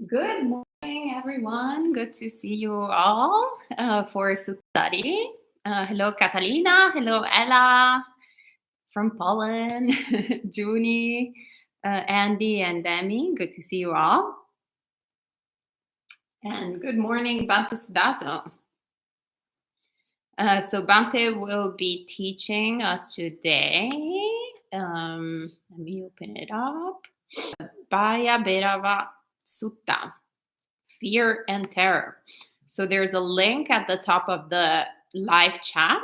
Good morning, everyone. Good to see you all for Sutta study. Hello, Catalina. Hello, Ella from Poland. Junie, Andy, and Demi. Good to see you all. And good morning, Bante Sudazo. So Bante will be teaching us today. Let me open it up. Bhayabherava Sutta. Fear and terror. So there's a link at the top of the live chat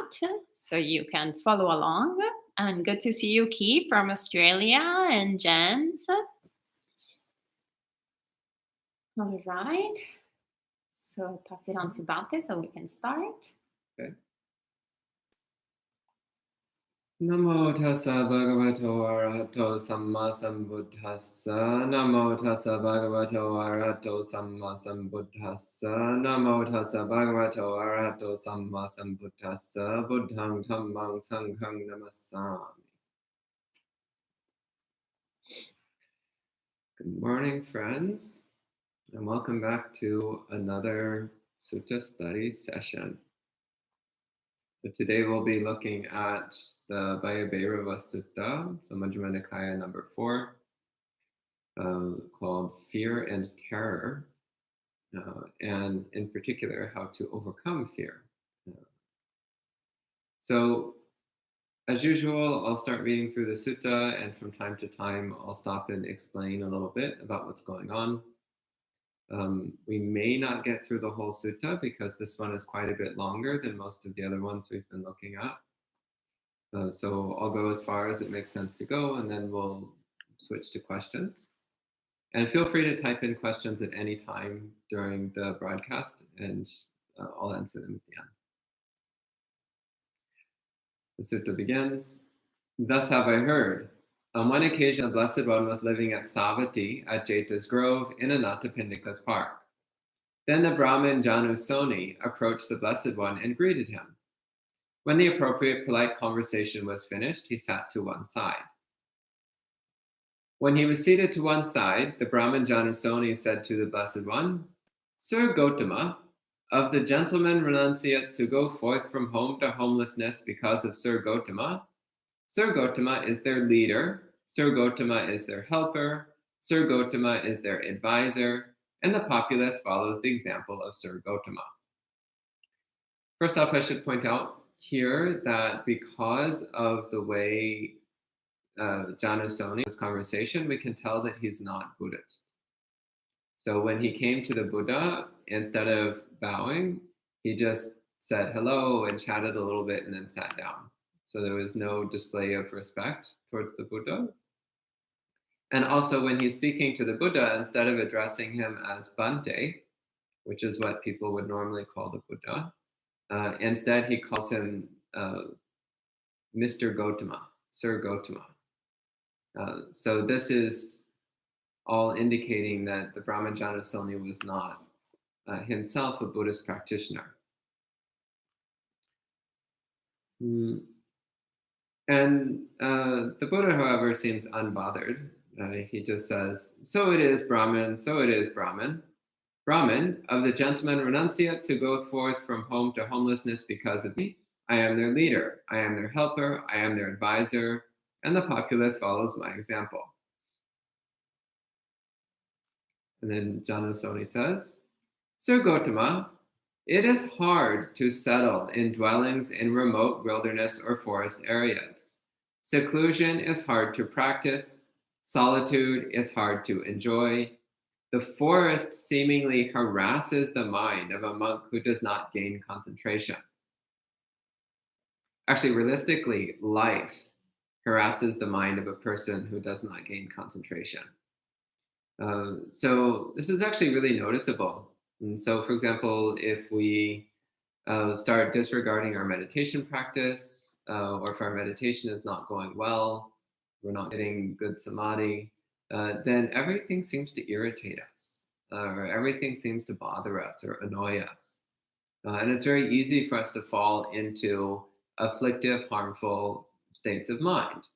so you can follow along. And good to see you, Key from Australia, and Jens. All right. So pass it on to Bante so we can start. Okay. Namo tassa bhagavato arahato samma sambuddhassa. Namo tassa bhagavato arahato samma sambuddhassa. Namo tassa bhagavato arahato samma sambuddhassa. Buddhang dhammang sanghang namassami. Good morning, friends, and welcome back to another Sutta study session. So today we'll be looking at the Bhayabherava Sutta, so Majjhima Nikaya number 4, called Fear and Terror, and in particular, how to overcome fear. So, as usual, I'll start reading through the sutta, and from time to time, I'll stop and explain a little bit about what's going on. We may not get through the whole sutta because this one is quite a bit longer than most of the other ones we've been looking at. So I'll go as far as it makes sense to go, and then we'll switch to questions. And feel free to type in questions at any time during the broadcast, and I'll answer them at the end. The sutta begins, "Thus have I heard. On one occasion, the Blessed One was living at Savatthi at Jeta's Grove in Anathapindika's park. Then the Brahmin Janusoni approached the Blessed One and greeted him. When the appropriate polite conversation was finished, he sat to one side. When he was seated to one side, the Brahmin Janusoni said to the Blessed One, 'Sir Gotama, of the gentlemen renunciates who go forth from home to homelessness because of Sir Gotama is their leader, Sir Gotama is their helper, Sir Gotama is their advisor, and the populace follows the example of Sir Gotama.' First off, I should point out here that because of the way Janusoni, this conversation, we can tell that he's not Buddhist. So when he came to the Buddha, instead of bowing, he just said hello and chatted a little bit and then sat down. So there was no display of respect towards the Buddha. And also when he's speaking to the Buddha, instead of addressing him as Bhante, which is what people would normally call the Buddha, instead he calls him Mr. Gotama, Sir Gotama. So this is all indicating that the Brahmin Janusoni was not himself a Buddhist practitioner. And the Buddha, however, seems unbothered. He just says, "So it is, Brahmin, so it is, Brahmin. Brahmin, of the gentlemen renunciates who go forth from home to homelessness because of me, I am their leader, I am their helper, I am their advisor, and the populace follows my example." And then Janusoni says, "Sir Gotama, it is hard to settle in dwellings in remote wilderness or forest areas. Seclusion is hard to practice. Solitude is hard to enjoy. The forest seemingly harasses the mind of a monk who does not gain concentration." Actually, realistically, life harasses the mind of a person who does not gain concentration. So this is actually really noticeable. And so, for example, if we start disregarding our meditation practice, or if our meditation is not going well, we're not getting good samadhi, then everything seems to irritate us, or everything seems to bother us or annoy us. And it's very easy for us to fall into afflictive, harmful states of mind.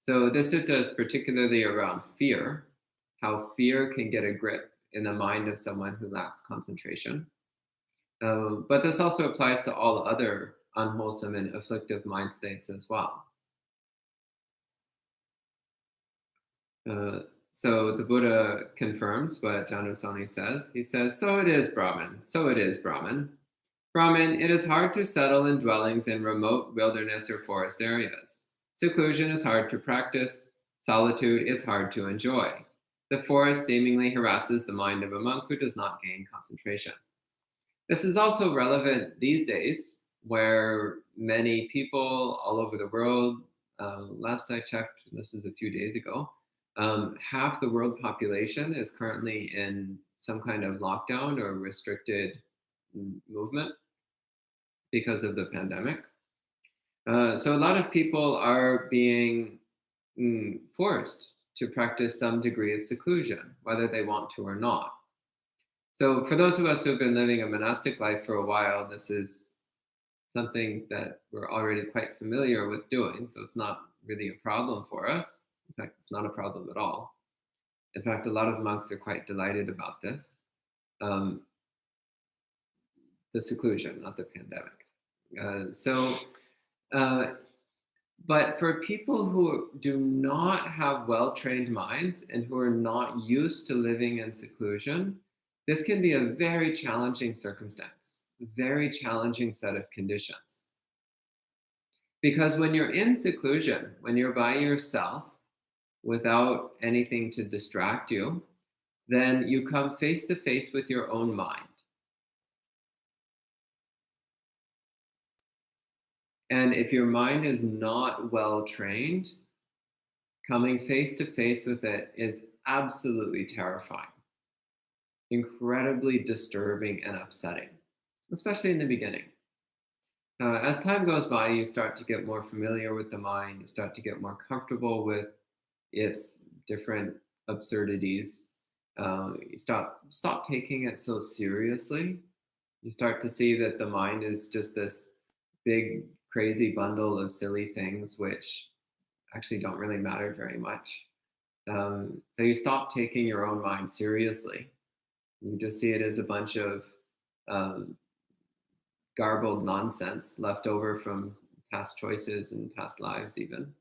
So this sutta is particularly around fear, how fear can get a grip in the mind of someone who lacks concentration. But this also applies to all other unwholesome and afflictive mind states as well. So the Buddha confirms what Janusoni says. He says, "So it is, Brahman. So it is, Brahman. Brahman, it is hard to settle in dwellings in remote wilderness or forest areas. Seclusion is hard to practice. Solitude is hard to enjoy. The forest seemingly harasses the mind of a monk who does not gain concentration." This is also relevant these days, where many people all over the world, last I checked, this is a few days ago, half the world population is currently in some kind of lockdown or restricted movement because of the pandemic. So a lot of people are being forced to practice some degree of seclusion, whether they want to or not. So for those of us who have been living a monastic life for a while, this is something that we're already quite familiar with doing. So it's not really a problem for us. In fact, it's not a problem at all. In fact, a lot of monks are quite delighted about this. The seclusion, not the pandemic. But for people who do not have well-trained minds and who are not used to living in seclusion, this can be a very challenging circumstance, a very challenging set of conditions. Because when you're in seclusion, when you're by yourself, without anything to distract you, then you come face to face with your own mind. And if your mind is not well trained, coming face to face with it is absolutely terrifying, incredibly disturbing and upsetting, especially in the beginning. As time goes by, you start to get more familiar with the mind, you start to get more comfortable with its different absurdities. You stop taking it so seriously. You start to see that the mind is just this big, crazy bundle of silly things which actually don't really matter very much. So you stop taking your own mind seriously. You just see it as a bunch of garbled nonsense left over from past choices and past lives even.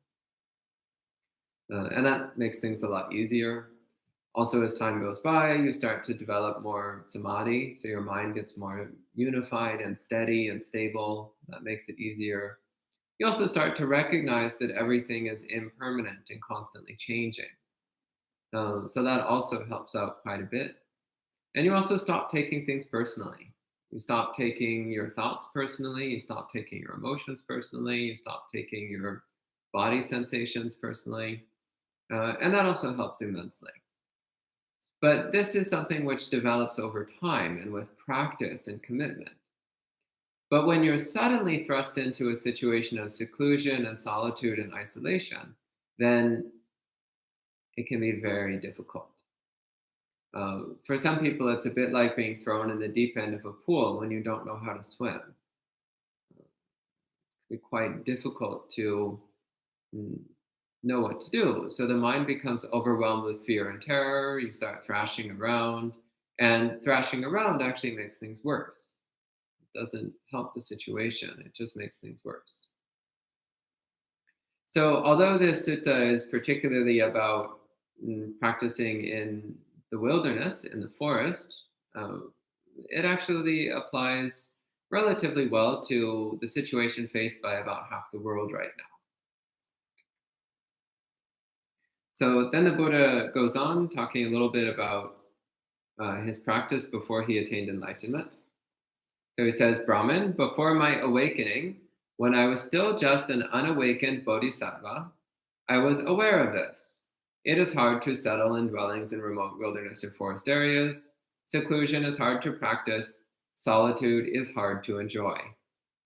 And that makes things a lot easier. Also, as time goes by, you start to develop more samadhi, so your mind gets more unified and steady and stable. That makes it easier. You also start to recognize that everything is impermanent and constantly changing. So that also helps out quite a bit. And you also stop taking things personally. You stop taking your thoughts personally. You stop taking your emotions personally. You stop taking your body sensations personally. And that also helps immensely. But this is something which develops over time and with practice and commitment. But when you're suddenly thrust into a situation of seclusion and solitude and isolation, then it can be very difficult. For some people, it's a bit like being thrown in the deep end of a pool when you don't know how to swim. It's quite difficult to know what to do. So the mind becomes overwhelmed with fear and terror. You start thrashing around, and thrashing around actually makes things worse. It doesn't help the situation, it just makes things worse. So although this sutta is particularly about practicing in the wilderness, in the forest, it actually applies relatively well to the situation faced by about half the world right now. So then the Buddha goes on talking a little bit about his practice before he attained enlightenment. So he says, "Brahman, before my awakening, when I was still just an unawakened bodhisattva, I was aware of this. It is hard to settle in dwellings in remote wilderness or forest areas. Seclusion is hard to practice. Solitude is hard to enjoy.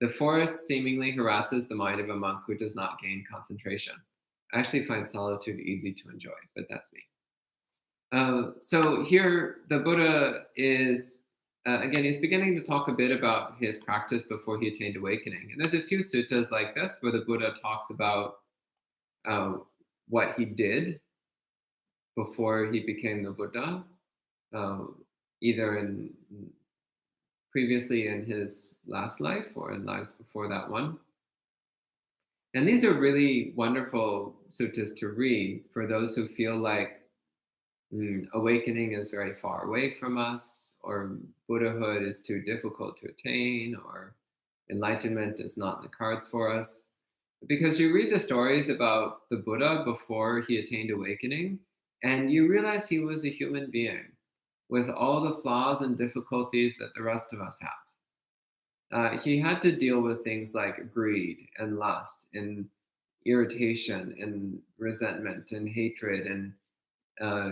The forest seemingly harasses the mind of a monk who does not gain concentration." I actually find solitude easy to enjoy, but that's me. So here the Buddha is, again, he's beginning to talk a bit about his practice before he attained awakening. And there's a few suttas like this where the Buddha talks about what he did before he became the Buddha. either previously in his last life or in lives before that one. And these are really wonderful suttas to read for those who feel like awakening is very far away from us, or Buddhahood is too difficult to attain, or enlightenment is not in the cards for us. Because you read the stories about the Buddha before he attained awakening, and you realize he was a human being with all the flaws and difficulties that the rest of us have. He had to deal with things like greed and lust and irritation and resentment and hatred, and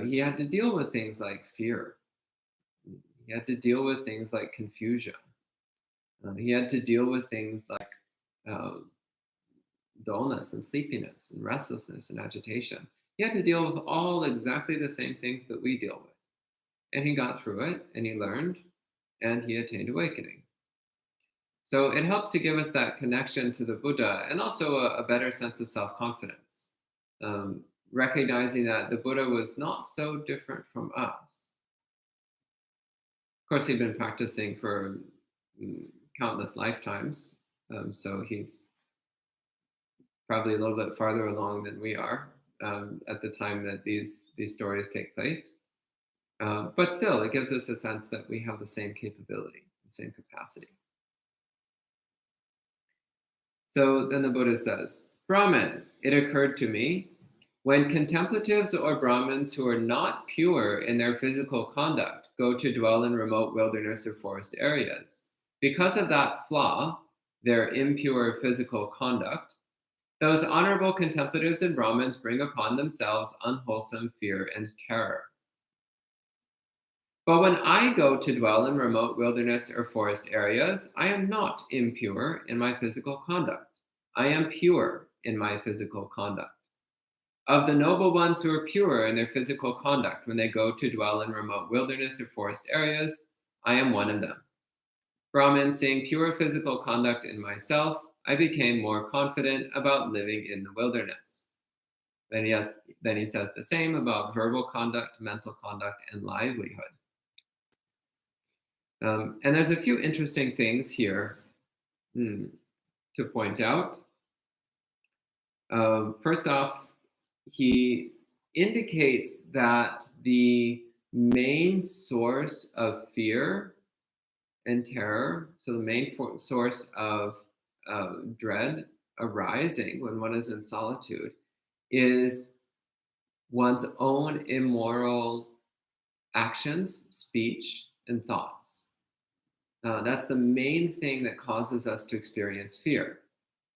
he had to deal with things like fear. He had to deal with things like confusion. He had to deal with things like uh, dullness and sleepiness and restlessness and agitation. He had to deal with all exactly the same things that we deal with. And he got through it, and he learned, and he attained awakening. So it helps to give us that connection to the Buddha, and also a better sense of self-confidence, recognizing that the Buddha was not so different from us. Of course, he'd been practicing for countless lifetimes, so he's probably a little bit farther along than we are at the time that these stories take place. But still, it gives us a sense that we have the same capability, the same capacity. So then the Buddha says, Brahman, it occurred to me, when contemplatives or Brahmins who are not pure in their physical conduct go to dwell in remote wilderness or forest areas, because of that flaw, their impure physical conduct, those honorable contemplatives and Brahmins bring upon themselves unwholesome fear and terror. But when I go to dwell in remote wilderness or forest areas, I am not impure in my physical conduct. I am pure in my physical conduct. Of the noble ones who are pure in their physical conduct when they go to dwell in remote wilderness or forest areas, I am one of them. Brahman, seeing pure physical conduct in myself, I became more confident about living in the wilderness. Then he says the same about verbal conduct, mental conduct, and livelihood. And there's a few interesting things here to point out. First off, he indicates that the main source of fear and terror, so the main source of dread arising when one is in solitude, is one's own immoral actions, speech, and thoughts. That's the main thing that causes us to experience fear.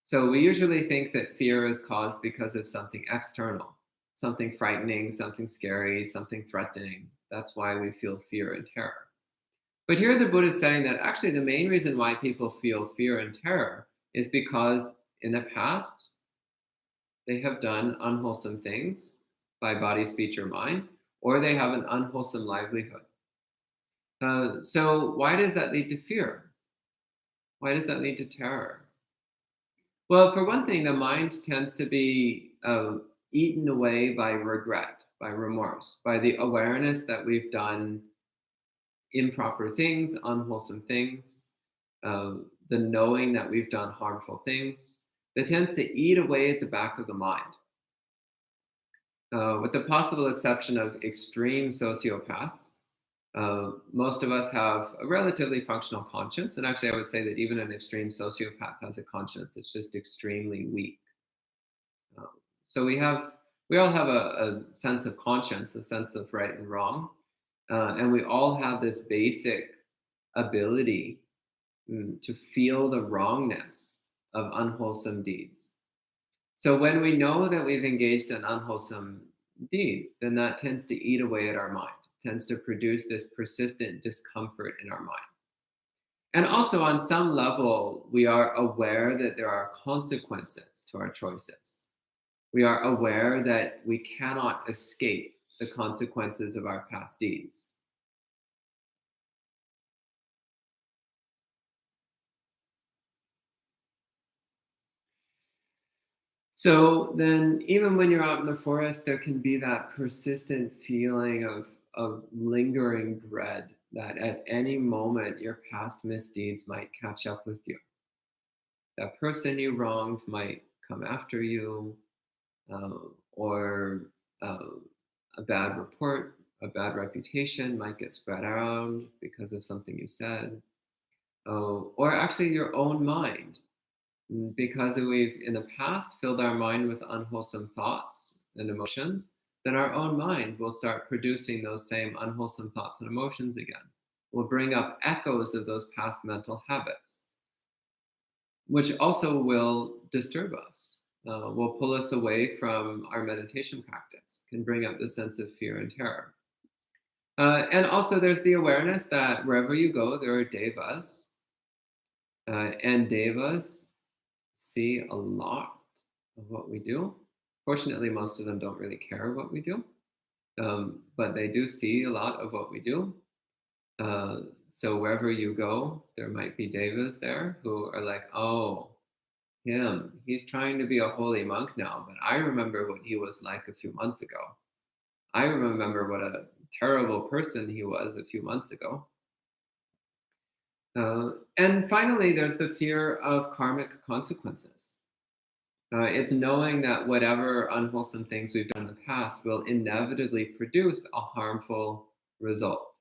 So we usually think that fear is caused because of something external, something frightening, something scary, something threatening. That's why we feel fear and terror. But here the Buddha is saying that actually the main reason why people feel fear and terror is because in the past they have done unwholesome things by body, speech, or mind, or they have an unwholesome livelihood. So why does that lead to fear? Why does that lead to terror? Well, for one thing, the mind tends to be eaten away by regret, by remorse, by the awareness that we've done improper things, unwholesome things, the knowing that we've done harmful things, that tends to eat away at the back of the mind. With the possible exception of extreme sociopaths, most of us have a relatively functional conscience. And actually, I would say that even an extreme sociopath has a conscience. It's just extremely weak. So we all have a sense of conscience, a sense of right and wrong. And we all have this basic ability to feel the wrongness of unwholesome deeds. So when we know that we've engaged in unwholesome deeds, then that tends to eat away at our mind, tends to produce this persistent discomfort in our mind. And also, on some level, we are aware that there are consequences to our choices. We are aware that we cannot escape the consequences of our past deeds. So then, even when you're out in the forest, there can be that persistent feeling lingering dread that at any moment your past misdeeds might catch up with you. That person you wronged might come after you, or a bad report, a bad reputation might get spread around because of something you said, or actually your own mind, because we've in the past filled our mind with unwholesome thoughts and emotions. Then our own mind will start producing those same unwholesome thoughts and emotions again. Will bring up echoes of those past mental habits, which also will disturb us, will pull us away from our meditation practice, can bring up the sense of fear and terror. And also, there's the awareness that wherever you go, there are devas, and devas see a lot of what we do. Fortunately, most of them don't really care what we do, but they do see a lot of what we do. So wherever you go, there might be devas there who are like, oh, he's trying to be a holy monk now, but I remember what he was like a few months ago. I remember what a terrible person he was a few months ago. And finally, there's the fear of karmic consequences. It's knowing that whatever unwholesome things we've done in the past will inevitably produce a harmful result.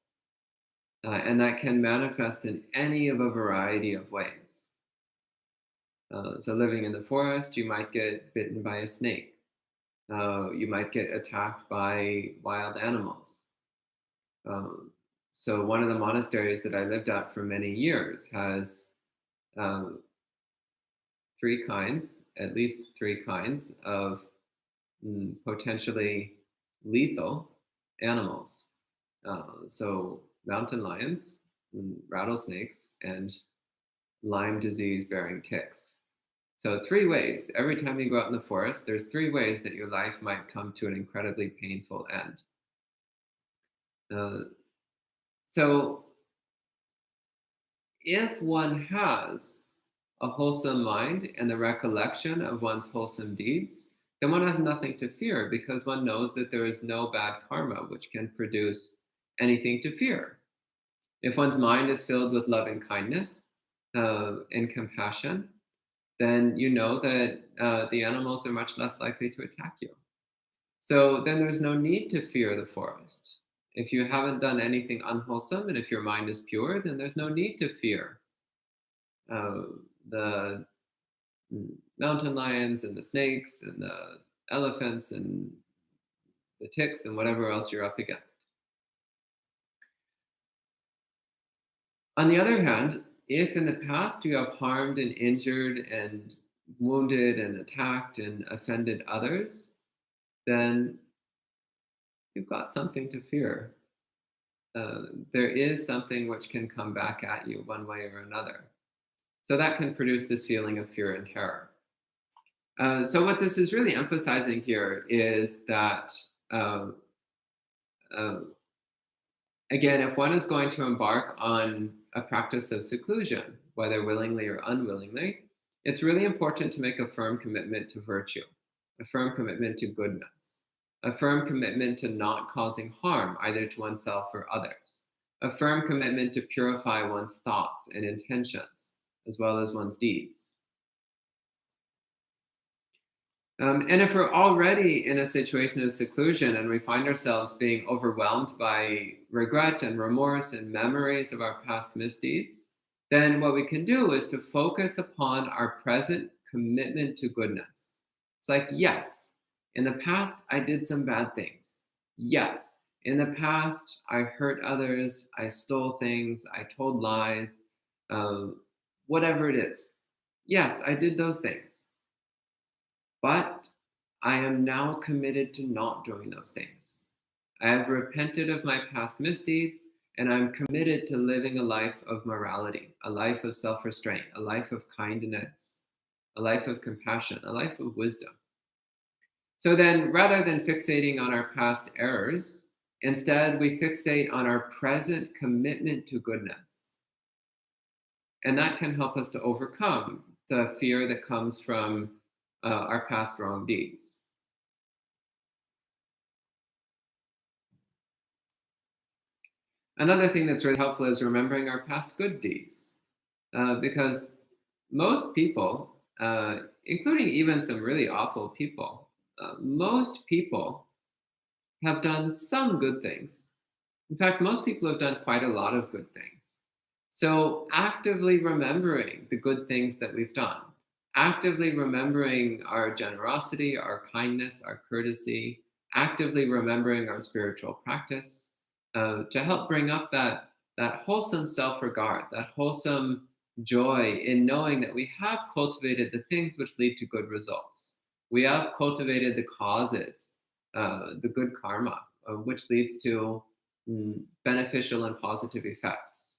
And that can manifest in any of a variety of ways. So living in the forest, you might get bitten by a snake. You might get attacked by wild animals. So one of the monasteries that I lived at for many years has at least three kinds of potentially lethal animals. So mountain lions, rattlesnakes, and Lyme disease bearing ticks. So 3 ways. Every time you go out in the forest, there's 3 ways that your life might come to an incredibly painful end. So if one has a wholesome mind and the recollection of one's wholesome deeds, then one has nothing to fear, because one knows that there is no bad karma which can produce anything to fear. If one's mind is filled with loving kindness and compassion, then you know that the animals are much less likely to attack you. So then there's no need to fear the forest. If you haven't done anything unwholesome, and if your mind is pure, then there's no need to fear the mountain lions and the snakes and the elephants and the ticks and whatever else you're up against. On the other hand, if in the past you have harmed and injured and wounded and attacked and offended others, then you've got something to fear. There is something which can come back at you one way or another. So that can produce this feeling of fear and terror. So what this is really emphasizing here is that, again, if one is going to embark on a practice of seclusion, whether willingly or unwillingly, it's really important to make a firm commitment to virtue, a firm commitment to goodness, a firm commitment to not causing harm either to oneself or others, a firm commitment to purify one's thoughts and intentions, as well as one's deeds. And if we're already in a situation of seclusion and we find ourselves being overwhelmed by regret and remorse and memories of our past misdeeds, then what we can do is to focus upon our present commitment to goodness. It's like, yes, in the past I did some bad things. Yes, in the past I hurt others, I stole things, I told lies, whatever it is. Yes, I did those things. But I am now committed to not doing those things. I have repented of my past misdeeds, and I'm committed to living a life of morality, a life of self-restraint, a life of kindness, a life of compassion, a life of wisdom. So then, rather than fixating on our past errors, instead we fixate on our present commitment to goodness. And that can help us to overcome the fear that comes from our past wrong deeds. Another thing that's really helpful is remembering our past good deeds, because most people, including even some really awful people, most people have done some good things. In fact, most people have done quite a lot of good things. So, actively remembering the good things that we've done, actively remembering our generosity, our kindness, our courtesy, actively remembering our spiritual practice, to help bring up that wholesome self-regard, that wholesome joy in knowing that we have cultivated the things which lead to good results. We have cultivated the causes, the good karma, which leads to beneficial and positive effects.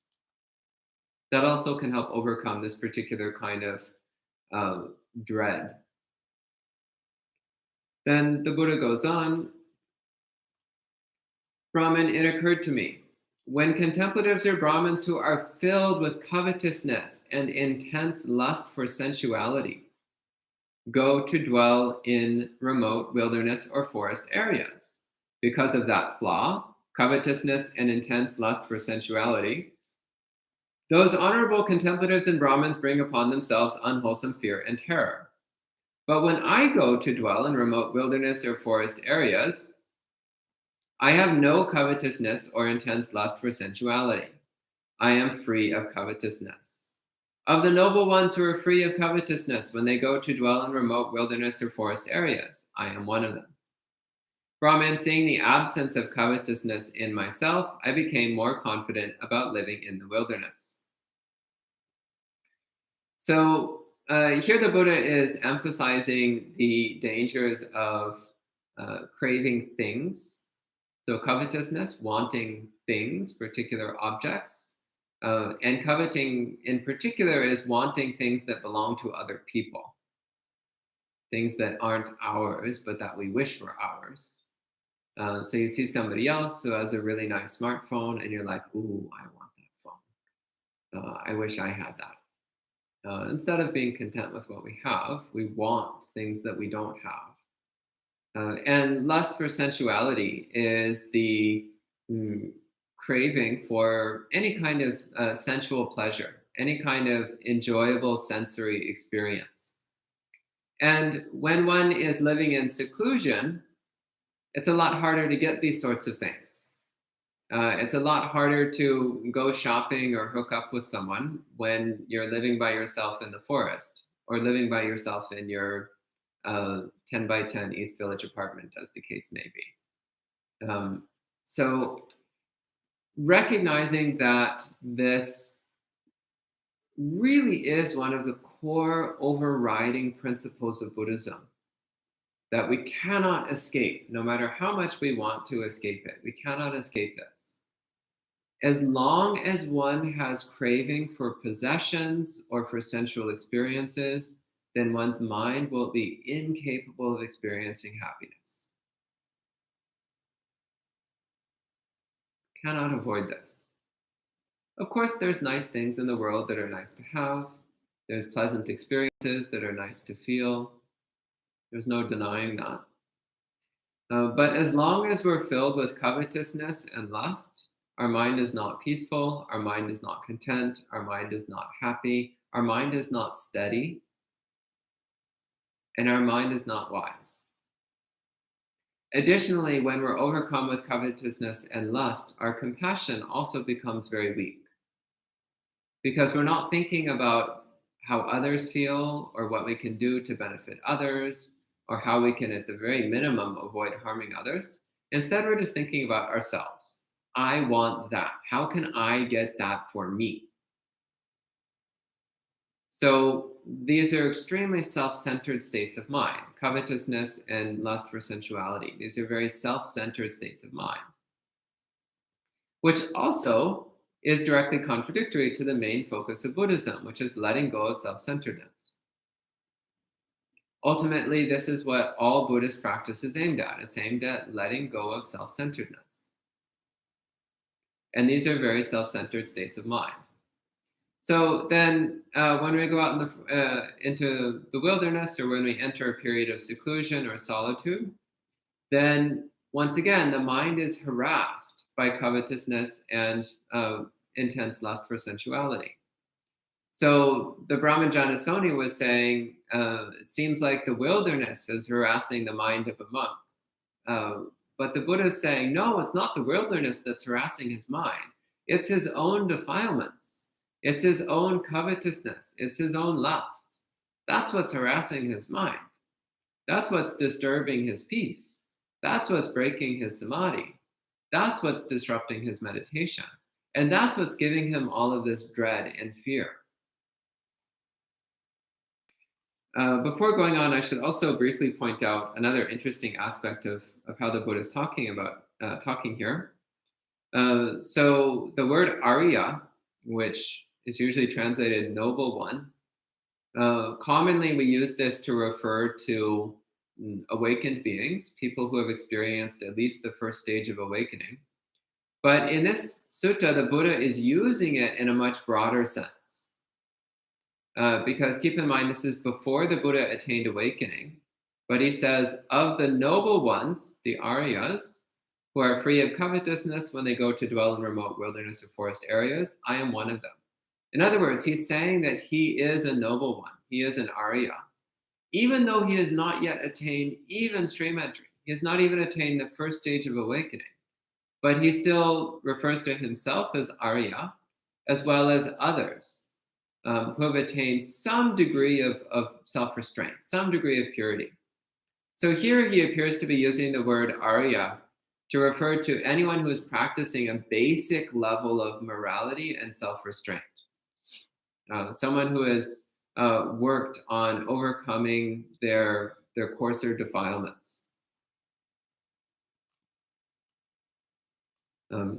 That also can help overcome this particular kind of dread. Then the Buddha goes on, Brahman, it occurred to me, when contemplatives or Brahmins who are filled with covetousness and intense lust for sensuality go to dwell in remote wilderness or forest areas, because of that flaw, covetousness and intense lust for sensuality, those honorable contemplatives and Brahmins bring upon themselves unwholesome fear and terror. But when I go to dwell in remote wilderness or forest areas, I have no covetousness or intense lust for sensuality. I am free of covetousness. Of the noble ones who are free of covetousness when they go to dwell in remote wilderness or forest areas, I am one of them. Brahman, seeing the absence of covetousness in myself, I became more confident about living in the wilderness. So here the Buddha is emphasizing the dangers of craving things. So covetousness, wanting things, particular objects, and coveting in particular is wanting things that belong to other people, things that aren't ours, but that we wish were ours. So you see somebody else who has a really nice smartphone and you're like, ooh, I want that phone. I wish I had that. Instead of being content with what we have, we want things that we don't have. And lust for sensuality is the craving for any kind of sensual pleasure, any kind of enjoyable sensory experience. And when one is living in seclusion, it's a lot harder to get these sorts of things. It's a lot harder to go shopping or hook up with someone when you're living by yourself in the forest or living by yourself in your 10 by 10 East Village apartment, as the case may be. So recognizing that this really is one of the core overriding principles of Buddhism, that we cannot escape, no matter how much we want to escape it. We cannot escape this. As long as one has craving for possessions or for sensual experiences, then one's mind will be incapable of experiencing happiness. Cannot avoid this. Of course, there's nice things in the world that are nice to have. There's pleasant experiences that are nice to feel. There's no denying that. But as long as we're filled with covetousness and lust, our mind is not peaceful, our mind is not content, our mind is not happy, our mind is not steady, and our mind is not wise. Additionally, when we're overcome with covetousness and lust, our compassion also becomes very weak, because we're not thinking about how others feel or what we can do to benefit others or how we can, at the very minimum, avoid harming others. Instead, we're just thinking about ourselves. I want that. How can I get that for me? So these are extremely self-centered states of mind, covetousness and lust for sensuality. These are very self-centered states of mind, which also is directly contradictory to the main focus of Buddhism, which is letting go of self-centeredness. Ultimately, this is what all Buddhist practice is aimed at. It's aimed at letting go of self-centeredness. And these are very self-centered states of mind. So then when we go out into the wilderness, or when we enter a period of seclusion or solitude, then once again, the mind is harassed by covetousness and intense lust for sensuality. So the Brahman Janasoni was saying, it seems like the wilderness is harassing the mind of a monk. But the Buddha is saying, no, it's not the wilderness that's harassing his mind. It's his own defilements. It's his own covetousness. It's his own lust. That's what's harassing his mind. That's what's disturbing his peace. That's what's breaking his samadhi. That's what's disrupting his meditation. And that's what's giving him all of this dread and fear. Before going on, I should also briefly point out another interesting aspect of how the Buddha is talking here. So the word Arya, which is usually translated noble one, commonly we use this to refer to awakened beings, people who have experienced at least the first stage of awakening. But in this sutta, the Buddha is using it in a much broader sense. Because keep in mind, this is before the Buddha attained awakening. But he says, of the noble ones, the Aryas, who are free of covetousness when they go to dwell in remote wilderness or forest areas, I am one of them. In other words, he's saying that he is a noble one. He is an Arya. Even though he has not yet attained even stream entry. He has not even attained the first stage of awakening. But he still refers to himself as Arya, as well as others who have attained some degree of self-restraint, some degree of purity. So here he appears to be using the word Arya to refer to anyone who is practicing a basic level of morality and self-restraint. Someone who has worked on overcoming their coarser defilements.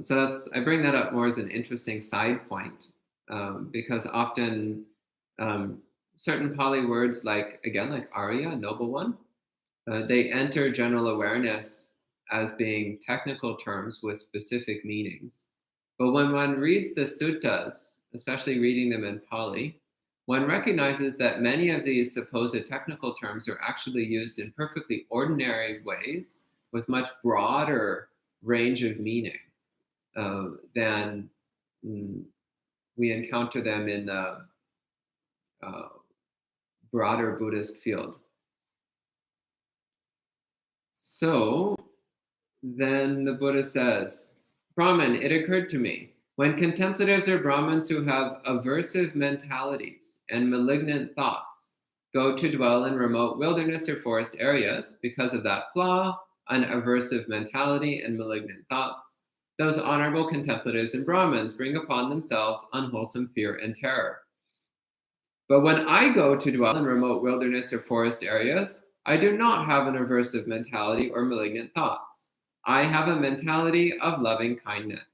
So I bring that up more as an interesting side point. Because often certain Pali words like Arya, noble one, they enter general awareness as being technical terms with specific meanings. But when one reads the suttas, especially reading them in Pali, one recognizes that many of these supposed technical terms are actually used in perfectly ordinary ways with much broader range of meaning than we encounter them in the broader Buddhist field. So then the Buddha says, Brahman, it occurred to me, when contemplatives or Brahmins who have aversive mentalities and malignant thoughts go to dwell in remote wilderness or forest areas because of that flaw, an aversive mentality and malignant thoughts, those honorable contemplatives and Brahmins bring upon themselves unwholesome fear and terror. But when I go to dwell in remote wilderness or forest areas, I do not have an aversive mentality or malignant thoughts. I have a mentality of loving kindness.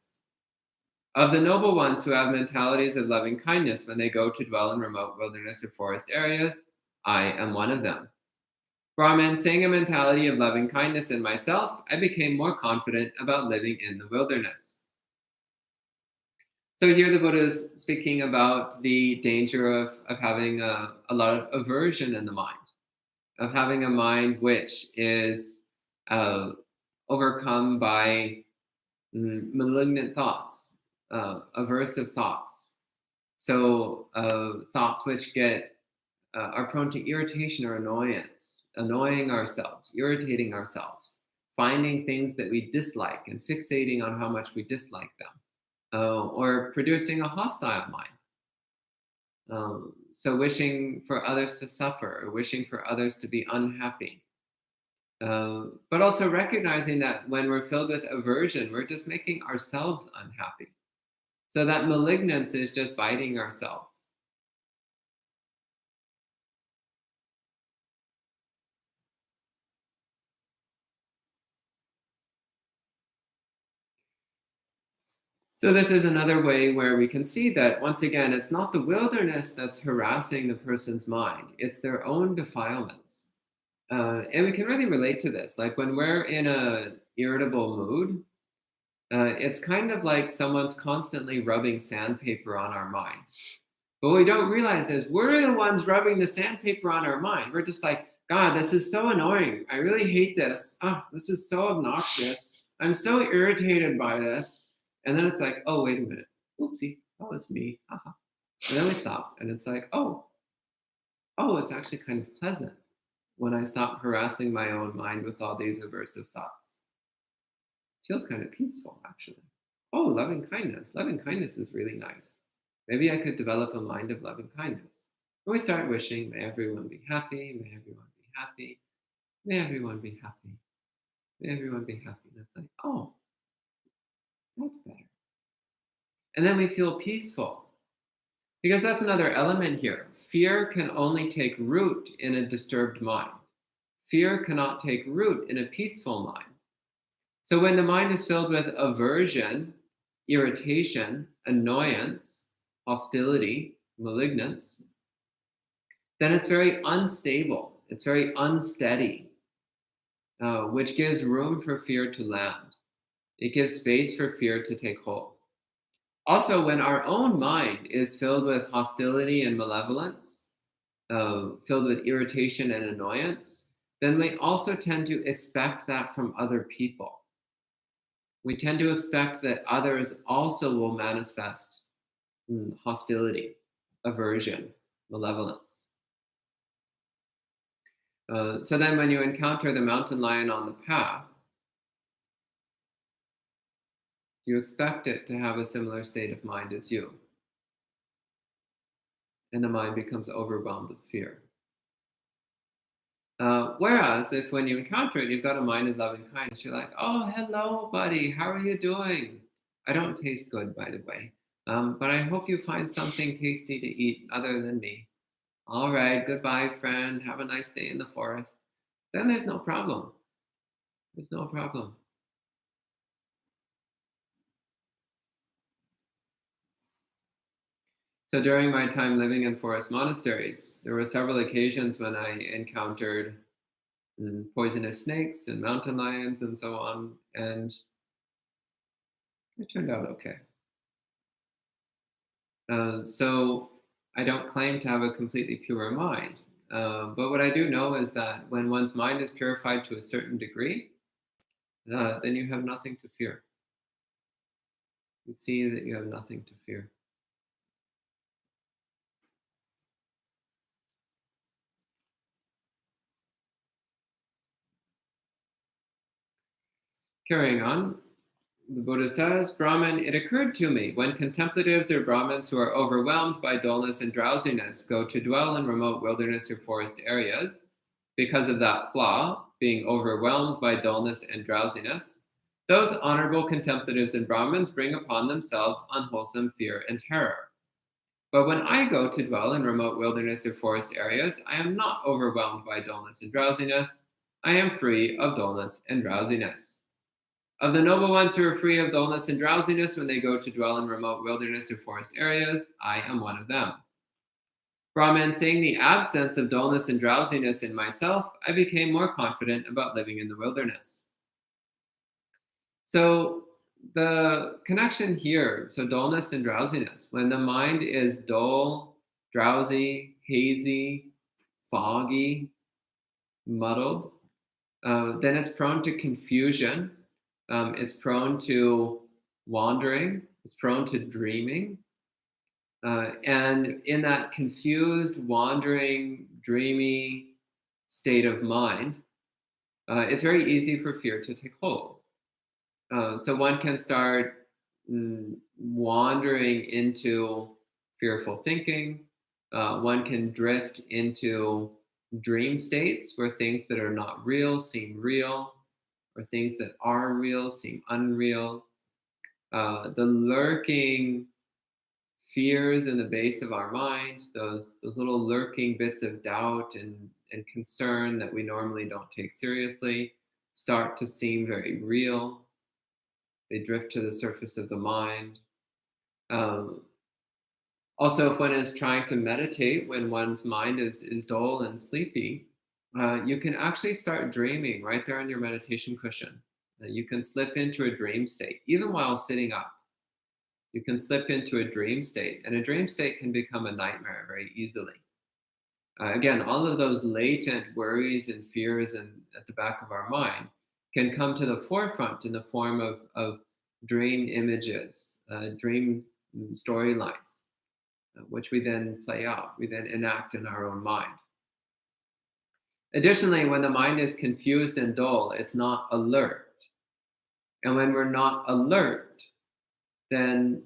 Of the noble ones who have mentalities of loving kindness when they go to dwell in remote wilderness or forest areas, I am one of them. Brahman, seeing a mentality of loving kindness in myself, I became more confident about living in the wilderness. So here the Buddha is speaking about the danger of having a lot of aversion in the mind, of having a mind which is overcome by malignant thoughts, aversive thoughts. So thoughts which are prone to irritation or annoyance, annoying ourselves, irritating ourselves, finding things that we dislike and fixating on how much we dislike them, or producing a hostile mind. So wishing for others to suffer, or wishing for others to be unhappy. But also recognizing that when we're filled with aversion, we're just making ourselves unhappy. So that malignance is just biting ourselves. So this is another way where we can see that, once again, it's not the wilderness that's harassing the person's mind. It's their own defilements. And we can really relate to this. Like when we're in an irritable mood, it's kind of like someone's constantly rubbing sandpaper on our mind. But what we don't realize is we're the ones rubbing the sandpaper on our mind. We're just like, God, this is so annoying. I really hate this. Oh, this is so obnoxious. I'm so irritated by this. And then it's like, oh, wait a minute. Oopsie. Oh, it's me. Haha. And then we stop. And it's like, oh, it's actually kind of pleasant when I stop harassing my own mind with all these aversive thoughts. Feels kind of peaceful, actually. Oh, loving kindness. Loving kindness is really nice. Maybe I could develop a mind of loving kindness. And we start wishing, may everyone be happy, may everyone be happy, may everyone be happy, may everyone be happy. And it's like, oh, that's better. And then we feel peaceful. Because that's another element here. Fear can only take root in a disturbed mind. Fear cannot take root in a peaceful mind. So when the mind is filled with aversion, irritation, annoyance, hostility, malignance, then it's very unstable. It's very unsteady, which gives room for fear to land. It gives space for fear to take hold. Also, when our own mind is filled with hostility and malevolence, filled with irritation and annoyance, then we also tend to expect that from other people. We tend to expect that others also will manifest hostility, aversion, malevolence. So then when you encounter the mountain lion on the path, you expect it to have a similar state of mind as you. And the mind becomes overwhelmed with fear. Whereas if when you encounter it, you've got a mind of loving kindness, you're like, oh, hello, buddy, how are you doing? I don't taste good, by the way, but I hope you find something tasty to eat other than me. All right, goodbye, friend. Have a nice day in the forest. Then there's no problem. There's no problem. So during my time living in forest monasteries, there were several occasions when I encountered poisonous snakes and mountain lions and so on, and it turned out okay. So I don't claim to have a completely pure mind, but what I do know is that when one's mind is purified to a certain degree, then you have nothing to fear. You see that you have nothing to fear. Carrying on, the Buddha says, Brahman, it occurred to me, when contemplatives or Brahmins who are overwhelmed by dullness and drowsiness go to dwell in remote wilderness or forest areas, because of that flaw, being overwhelmed by dullness and drowsiness, those honorable contemplatives and Brahmins bring upon themselves unwholesome fear and terror. But when I go to dwell in remote wilderness or forest areas, I am not overwhelmed by dullness and drowsiness. I am free of dullness and drowsiness. Of the noble ones who are free of dullness and drowsiness when they go to dwell in remote wilderness or forest areas, I am one of them. Brahman, seeing the absence of dullness and drowsiness in myself, I became more confident about living in the wilderness. So the connection here, so dullness and drowsiness, when the mind is dull, drowsy, hazy, foggy, muddled, then it's prone to confusion. It's prone to wandering. It's prone to dreaming. And in that confused, wandering, dreamy state of mind, it's very easy for fear to take hold. So one can start wandering into fearful thinking. One can drift into dream states where things that are not real seem real, or things that are real seem unreal. The lurking fears in the base of our mind, those little lurking bits of doubt and concern that we normally don't take seriously, start to seem very real. They drift to the surface of the mind. Also, if one is trying to meditate when one's mind is dull and sleepy, you can actually start dreaming right there on your meditation cushion. You can slip into a dream state, even while sitting up. You can slip into a dream state, and a dream state can become a nightmare very easily. Again, all of those latent worries and fears at the back of our mind can come to the forefront in the form of dream images, dream storylines, which we then play out, we then enact in our own mind. Additionally, when the mind is confused and dull, it's not alert. And when we're not alert, then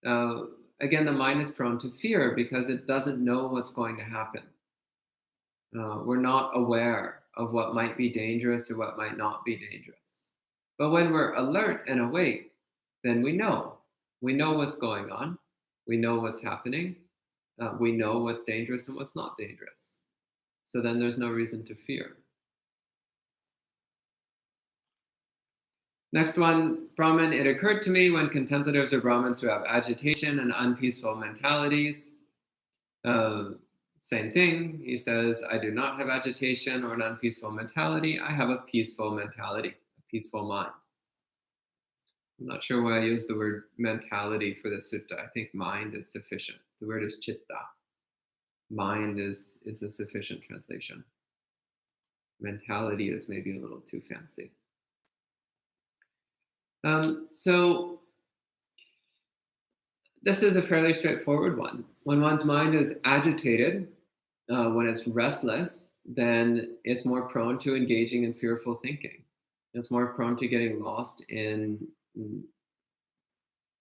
again, the mind is prone to fear because it doesn't know what's going to happen. We're not aware of what might be dangerous or what might not be dangerous. But when we're alert and awake, then we know. We know what's going on. We know what's happening. We know what's dangerous and what's not dangerous. So then there's no reason to fear. Next one, Brahman, it occurred to me when contemplatives or Brahmins who have agitation and unpeaceful mentalities, same thing, he says, I do not have agitation or an unpeaceful mentality. I have a peaceful mentality, a peaceful mind. I'm not sure why I use the word mentality for the sutta. I think mind is sufficient. The word is chitta. Mind is a sufficient translation. Mentality is maybe a little too fancy. So this is a fairly straightforward one. When one's mind is agitated, when it's restless, then it's more prone to engaging in fearful thinking. It's more prone to getting lost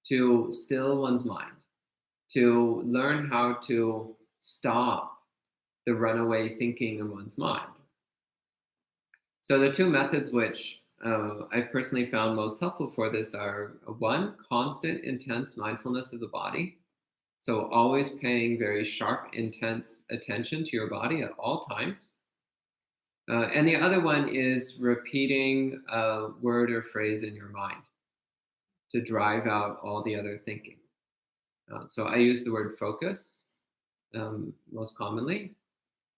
to still one's mind, to learn how to stop the runaway thinking in one's mind. So the two methods which I've personally found most helpful for this are one, constant, intense mindfulness of the body. So always paying very sharp, intense attention to your body at all times. And the other one is repeating a word or phrase in your mind to drive out all the other thinking. So I use the word focus most commonly.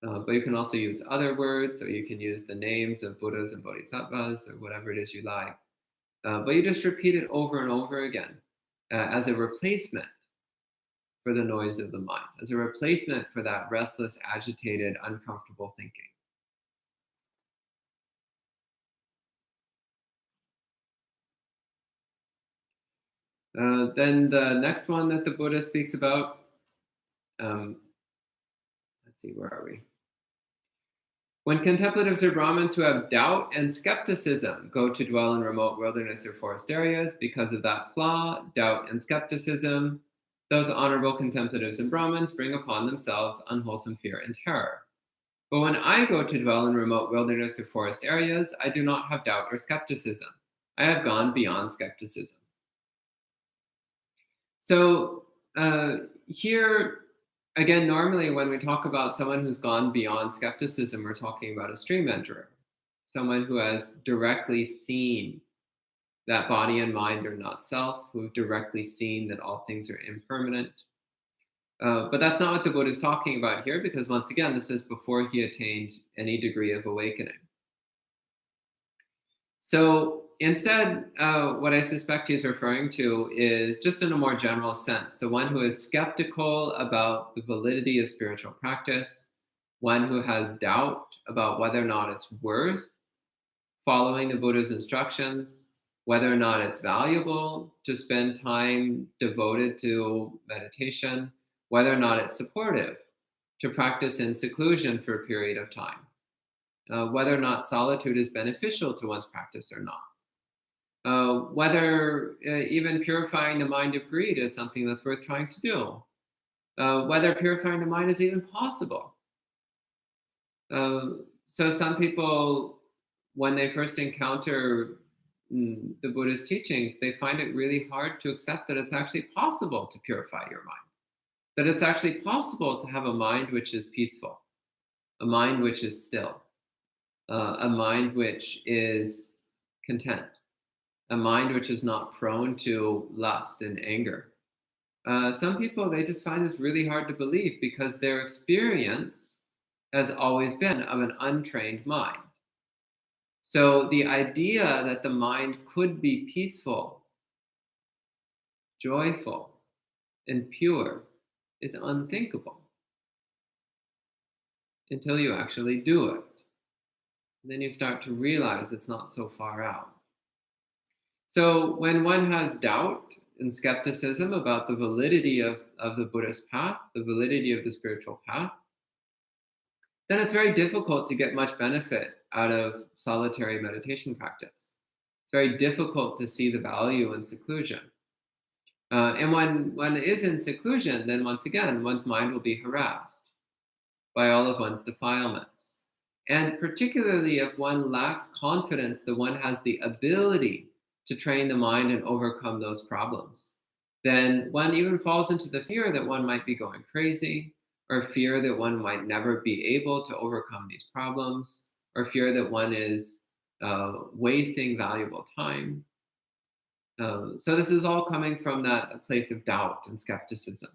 But you can also use other words, or you can use the names of Buddhas and Bodhisattvas, or whatever it is you like. But you just repeat it over and over again as a replacement for the noise of the mind, as a replacement for that restless, agitated, uncomfortable thinking. Then the next one that the Buddha speaks about, let's see, where are we? When contemplatives or Brahmins who have doubt and skepticism go to dwell in remote wilderness or forest areas, because of that flaw, doubt and skepticism, those honorable contemplatives and Brahmins bring upon themselves unwholesome fear and terror. But when I go to dwell in remote wilderness or forest areas, I do not have doubt or skepticism. I have gone beyond skepticism. So here, again, normally when we talk about someone who's gone beyond skepticism, we're talking about a stream enterer, someone who has directly seen that body and mind are not self, who've directly seen that all things are impermanent. But that's not what the Buddha is talking about here, because once again, this is before he attained any degree of awakening. So instead, what I suspect he's referring to is just in a more general sense. So one who is skeptical about the validity of spiritual practice, one who has doubt about whether or not it's worth following the Buddha's instructions, whether or not it's valuable to spend time devoted to meditation, whether or not it's supportive to practice in seclusion for a period of time, whether or not solitude is beneficial to one's practice or not, whether even purifying the mind of greed is something that's worth trying to do, whether purifying the mind is even possible. So some people, when they first encounter the Buddha's teachings, they find it really hard to accept that it's actually possible to purify your mind, that it's actually possible to have a mind which is peaceful, a mind which is still, a mind which is content, a mind which is not prone to lust and anger. Some people, they just find this really hard to believe because their experience has always been of an untrained mind. So the idea that the mind could be peaceful, joyful, and pure is unthinkable until you actually do it. then you start to realize it's not so far out. So when one has doubt and skepticism about the validity of the Buddhist path, the validity of the spiritual path, then it's very difficult to get much benefit out of solitary meditation practice. It's very difficult to see the value in seclusion. And when one is in seclusion, then once again, one's mind will be harassed by all of one's defilements. And particularly if one lacks confidence that one has the ability to train the mind and overcome those problems, then one even falls into the fear that one might be going crazy, or fear that one might never be able to overcome these problems, or fear that one is wasting valuable time. So this is all coming from that place of doubt and skepticism.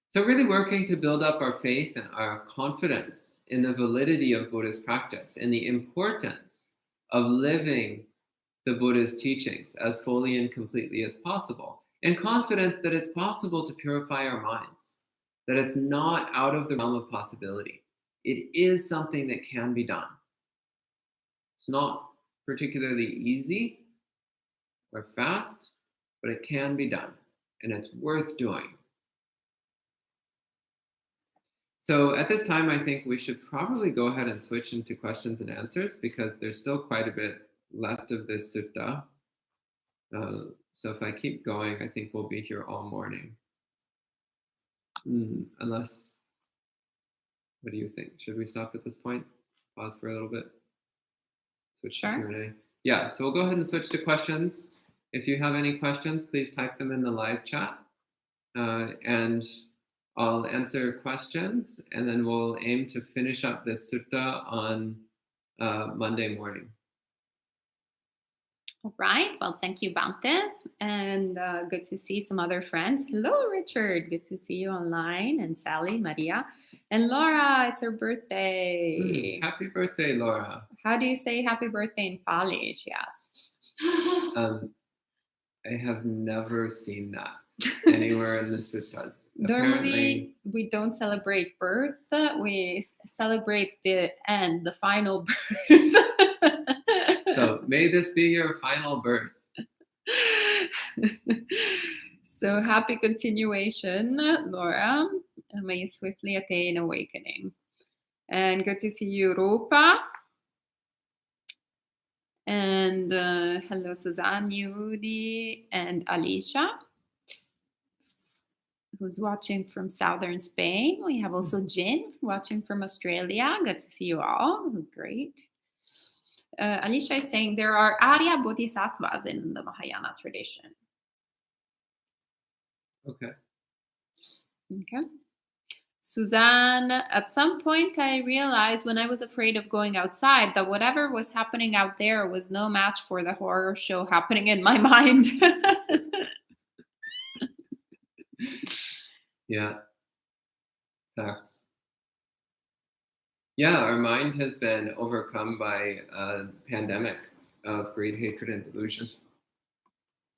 So really working to build up our faith and our confidence in the validity of Buddhist practice and the importance of living the Buddha's teachings as fully and completely as possible, and confidence that it's possible to purify our minds, that it's not out of the realm of possibility. It is something that can be done. It's not particularly easy or fast, but it can be done, and it's worth doing. So at this time, I think we should probably go ahead and switch into questions and answers, because there's still quite a bit left of this sutta. So if I keep going, I think we'll be here all morning. Unless, what do you think? Should we stop at this point? Pause for a little bit? Switch to Q&A. Yeah, so we'll go ahead and switch to questions. If you have any questions, please type them in the live chat. And I'll answer questions, and then we'll aim to finish up this sutta on Monday morning. All right. Well, thank you, Bante. And good to see some other friends. Hello, Richard. Good to see you online. And Sally, Maria. And Laura, it's her birthday. Happy birthday, Laura. How do you say happy birthday in Pali? She asks. I have never seen that anywhere in the suttas. Normally, we don't celebrate birth. We celebrate the end, the final birth. So may this be your final birth. So happy continuation, Laura. May you swiftly attain awakening. And good to see you, Rupa. And hello, Suzanne, Yudi, and Alicia, who's watching from southern Spain. We have also Jin watching from Australia. Good to see you all. Great. Alicia is saying there are Arya Bodhisattvas in the Mahayana tradition. Okay. Suzanne, at some point I realized when I was afraid of going outside that whatever was happening out there was no match for the horror show happening in my mind. Yeah. Facts. Yeah, our mind has been overcome by a pandemic of greed, hatred, and delusion,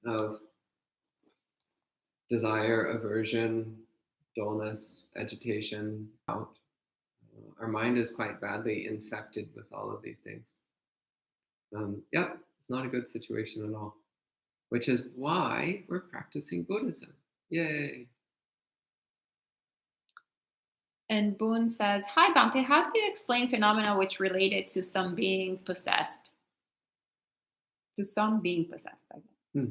of desire, aversion, dullness, agitation, doubt. Our mind is quite badly infected with all of these things. Yeah, it's not a good situation at all, which is why we're practicing Buddhism. Yay. And Boone says, hi, Bhante, how do you explain phenomena which related to some being possessed? To some being possessed, I guess.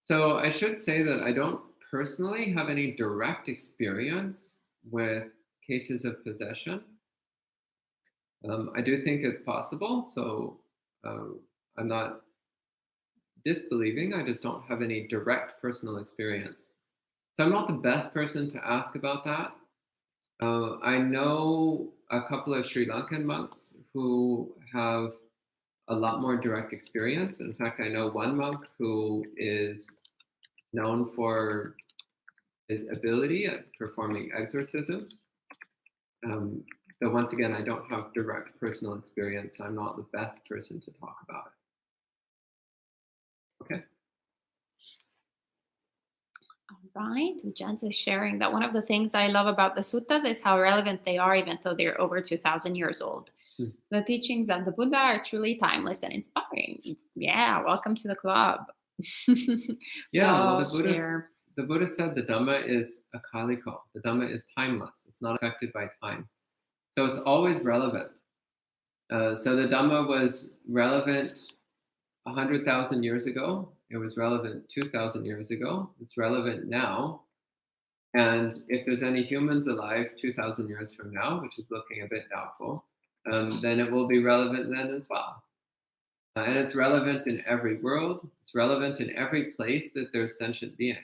So I should say that I don't personally have any direct experience with cases of possession. I do think it's possible, so I'm not disbelieving, I just don't have any direct personal experience. So I'm not the best person to ask about that. I know a couple of Sri Lankan monks who have a lot more direct experience. In fact, I know one monk who is known for his ability at performing exorcisms. But once again, I don't have direct personal experience. So I'm not the best person to talk about it. Okay. All Right. Jens is sharing that one of the things I love about the suttas is how relevant they are, even though they're over 2,000 years old. Hmm. The teachings of the Buddha are truly timeless and inspiring. Yeah, welcome to the club. Yeah, well, Share. the Buddha said the Dhamma is a kaliko. The Dhamma is timeless. It's not affected by time. So it's always relevant. So the Dhamma was relevant 100,000 years ago. It was relevant 2,000 years ago. It's relevant now. And if there's any humans alive 2,000 years from now, which is looking a bit doubtful, then it will be relevant then as well. And it's relevant in every world. It's relevant in every place that there's sentient beings.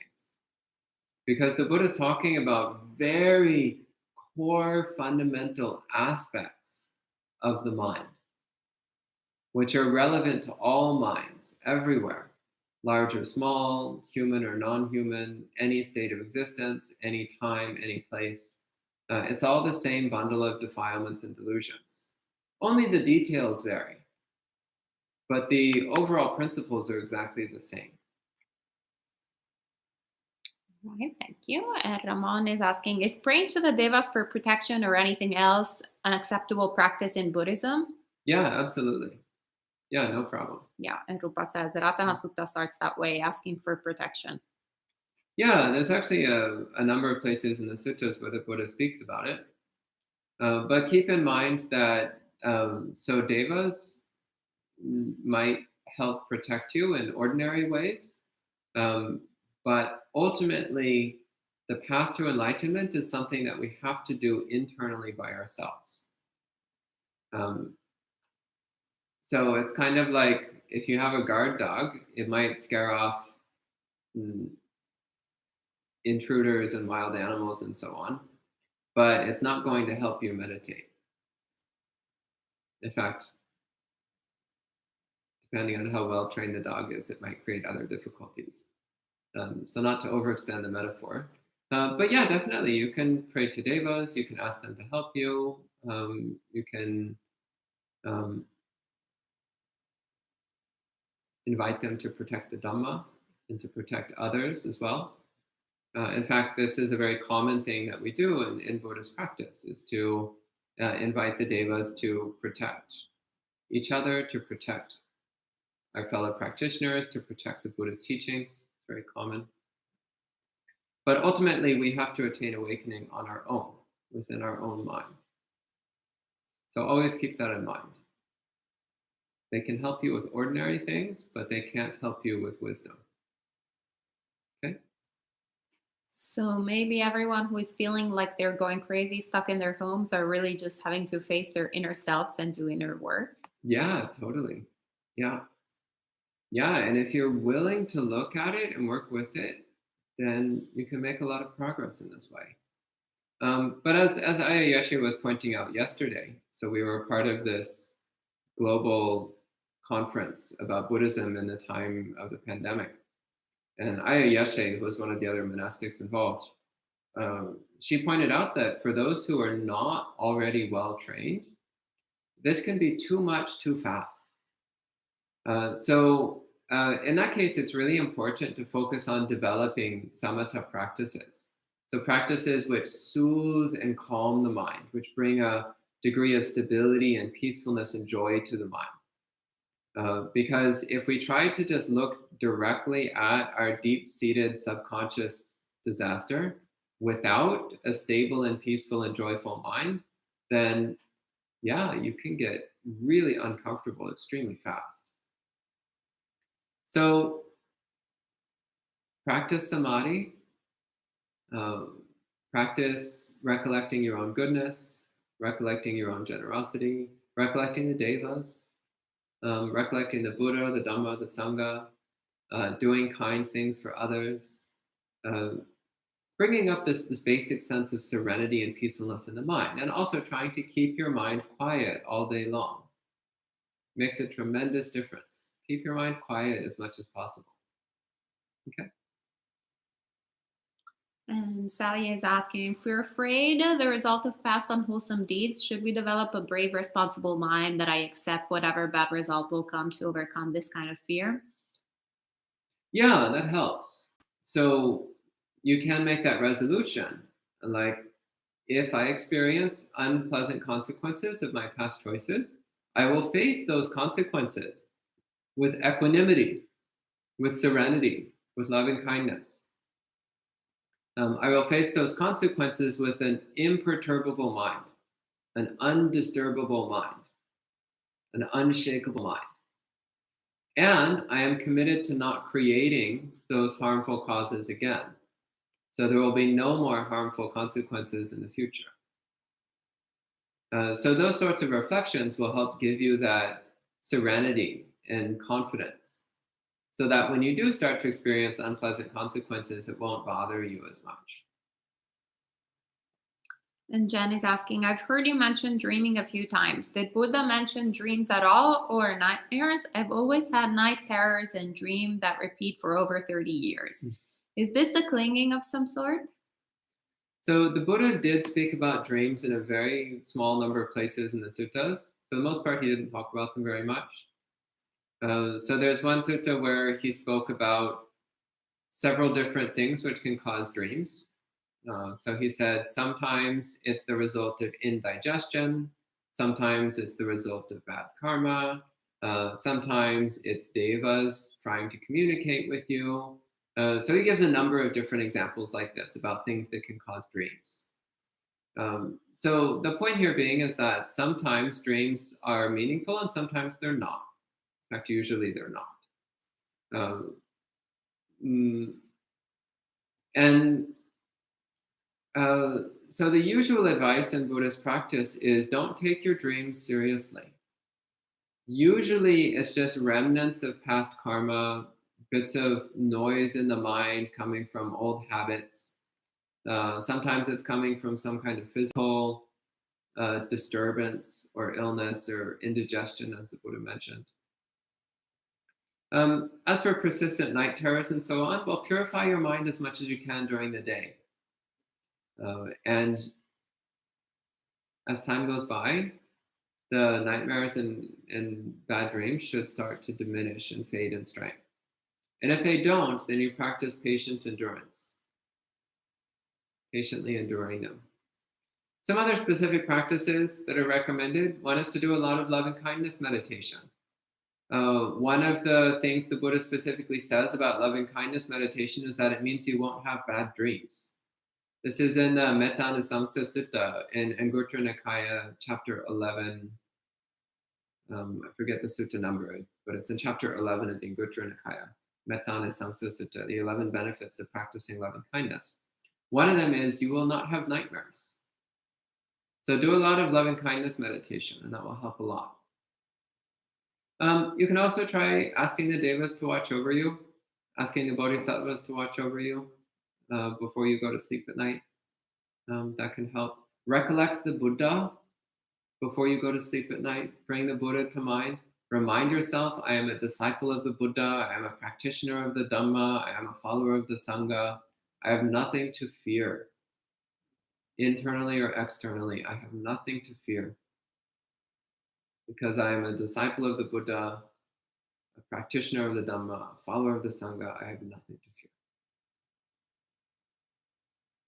Because the Buddha is talking about very core fundamental aspects of the mind, which are relevant to all minds everywhere, large or small, human or non-human, any state of existence, any time, any place. It's all the same bundle of defilements and delusions. Only the details vary, but the overall principles are exactly the same. Right, thank you. And Ramon is asking, is praying to the devas for protection or anything else an acceptable practice in Buddhism? Yeah, absolutely. Yeah, no problem. Yeah, and Rupa says Ratana Sutta starts that way, asking for protection. Yeah, there's actually a number of places in the suttas where the Buddha speaks about it. But keep in mind that so devas might help protect you in ordinary ways, but ultimately, the path to enlightenment is something that we have to do internally by ourselves. So it's kind of like if you have a guard dog, it might scare off intruders and wild animals and so on, but it's not going to help you meditate. In fact, depending on how well trained the dog is, it might create other difficulties. So not to overextend the metaphor. But yeah, definitely, you can pray to devas, you can ask them to help you, you can invite them to protect the Dhamma and to protect others as well. In fact, this is a very common thing that we do in Buddhist practice, is to invite the devas to protect each other, to protect our fellow practitioners, to protect the Buddhist teachings. It's very common. But ultimately, we have to attain awakening on our own, within our own mind. So always keep that in mind. They can help you with ordinary things, but they can't help you with wisdom. Okay? So maybe everyone who is feeling like they're going crazy, stuck in their homes, are really just having to face their inner selves and do inner work. Yeah, totally. Yeah. Yeah, and if you're willing to look at it and work with it, then you can make a lot of progress in this way. But as Aya Yeshe was pointing out yesterday, so we were part of this global conference about Buddhism in the time of the pandemic. And Aya Yeshe, who was one of the other monastics involved, she pointed out that for those who are not already well trained, this can be too much too fast. So in that case, it's really important to focus on developing samatha practices. So practices which soothe and calm the mind, which bring a degree of stability and peacefulness and joy to the mind. Because if we try to just look directly at our deep-seated subconscious disaster without a stable and peaceful and joyful mind, then yeah, you can get really uncomfortable extremely fast. So practice samadhi, practice recollecting your own goodness, recollecting your own generosity, recollecting the devas, recollecting the Buddha, the Dhamma, the Sangha, doing kind things for others, bringing up this basic sense of serenity and peacefulness in the mind, and also trying to keep your mind quiet all day long. Makes a tremendous difference. Keep your mind quiet as much as possible. Okay. And Sally is asking, if we're afraid the result of past unwholesome deeds, should we develop a brave, responsible mind that I accept whatever bad result will come to overcome this kind of fear? Yeah, that helps. So you can make that resolution. Like, if I experience unpleasant consequences of my past choices, I will face those consequences with equanimity, with serenity, with loving kindness. I will face those consequences with an imperturbable mind, an undisturbable mind, an unshakable mind. And I am committed to not creating those harmful causes again. So there will be no more harmful consequences in the future. So those sorts of reflections will help give you that serenity and confidence, so that when you do start to experience unpleasant consequences, it won't bother you as much. And Jen is asking, I've heard you mention dreaming a few times. Did Buddha mention dreams at all or nightmares? I've always had night terrors and dreams that repeat for over 30 years. Is this a clinging of some sort? So the Buddha did speak about dreams in a very small number of places in the suttas. For the most part, he didn't talk about them very much. So there's one sutta where he spoke about several different things which can cause dreams. So he said sometimes it's the result of indigestion, sometimes it's the result of bad karma, sometimes it's devas trying to communicate with you. So he gives a number of different examples like this about things that can cause dreams. So the point here being is that sometimes dreams are meaningful and sometimes they're not. In fact, usually they're not. So the usual advice in Buddhist practice is don't take your dreams seriously. Usually it's just remnants of past karma, bits of noise in the mind coming from old habits. Sometimes it's coming from some kind of physical disturbance or illness or indigestion, as the Buddha mentioned. As for persistent night terrors and so on, well, purify your mind as much as you can during the day. And as time goes by, the nightmares and bad dreams should start to diminish and fade in strength. And if they don't, then you practice patient endurance, patiently enduring them. Some other specific practices that are recommended, one is to do a lot of loving kindness meditation. One of the things the Buddha specifically says about loving kindness meditation is that it means you won't have bad dreams. This is in the Metta-nisangsa Sutta in Anguttara Nikaya, chapter 11. I forget the sutta number, but it's in chapter 11 of the Anguttara Nikaya, Metta-nisangsa Sutta, the 11 benefits of practicing loving kindness. One of them is you will not have nightmares. So do a lot of loving kindness meditation, and that will help a lot. You can also try asking the devas to watch over you, asking the bodhisattvas to watch over you before you go to sleep at night. That can help. Recollect the Buddha before you go to sleep at night. Bring the Buddha to mind. Remind yourself, I am a disciple of the Buddha. I am a practitioner of the Dhamma. I am a follower of the Sangha. I have nothing to fear. Internally or externally, I have nothing to fear. Because I am a disciple of the Buddha, a practitioner of the Dhamma, a follower of the Sangha, I have nothing to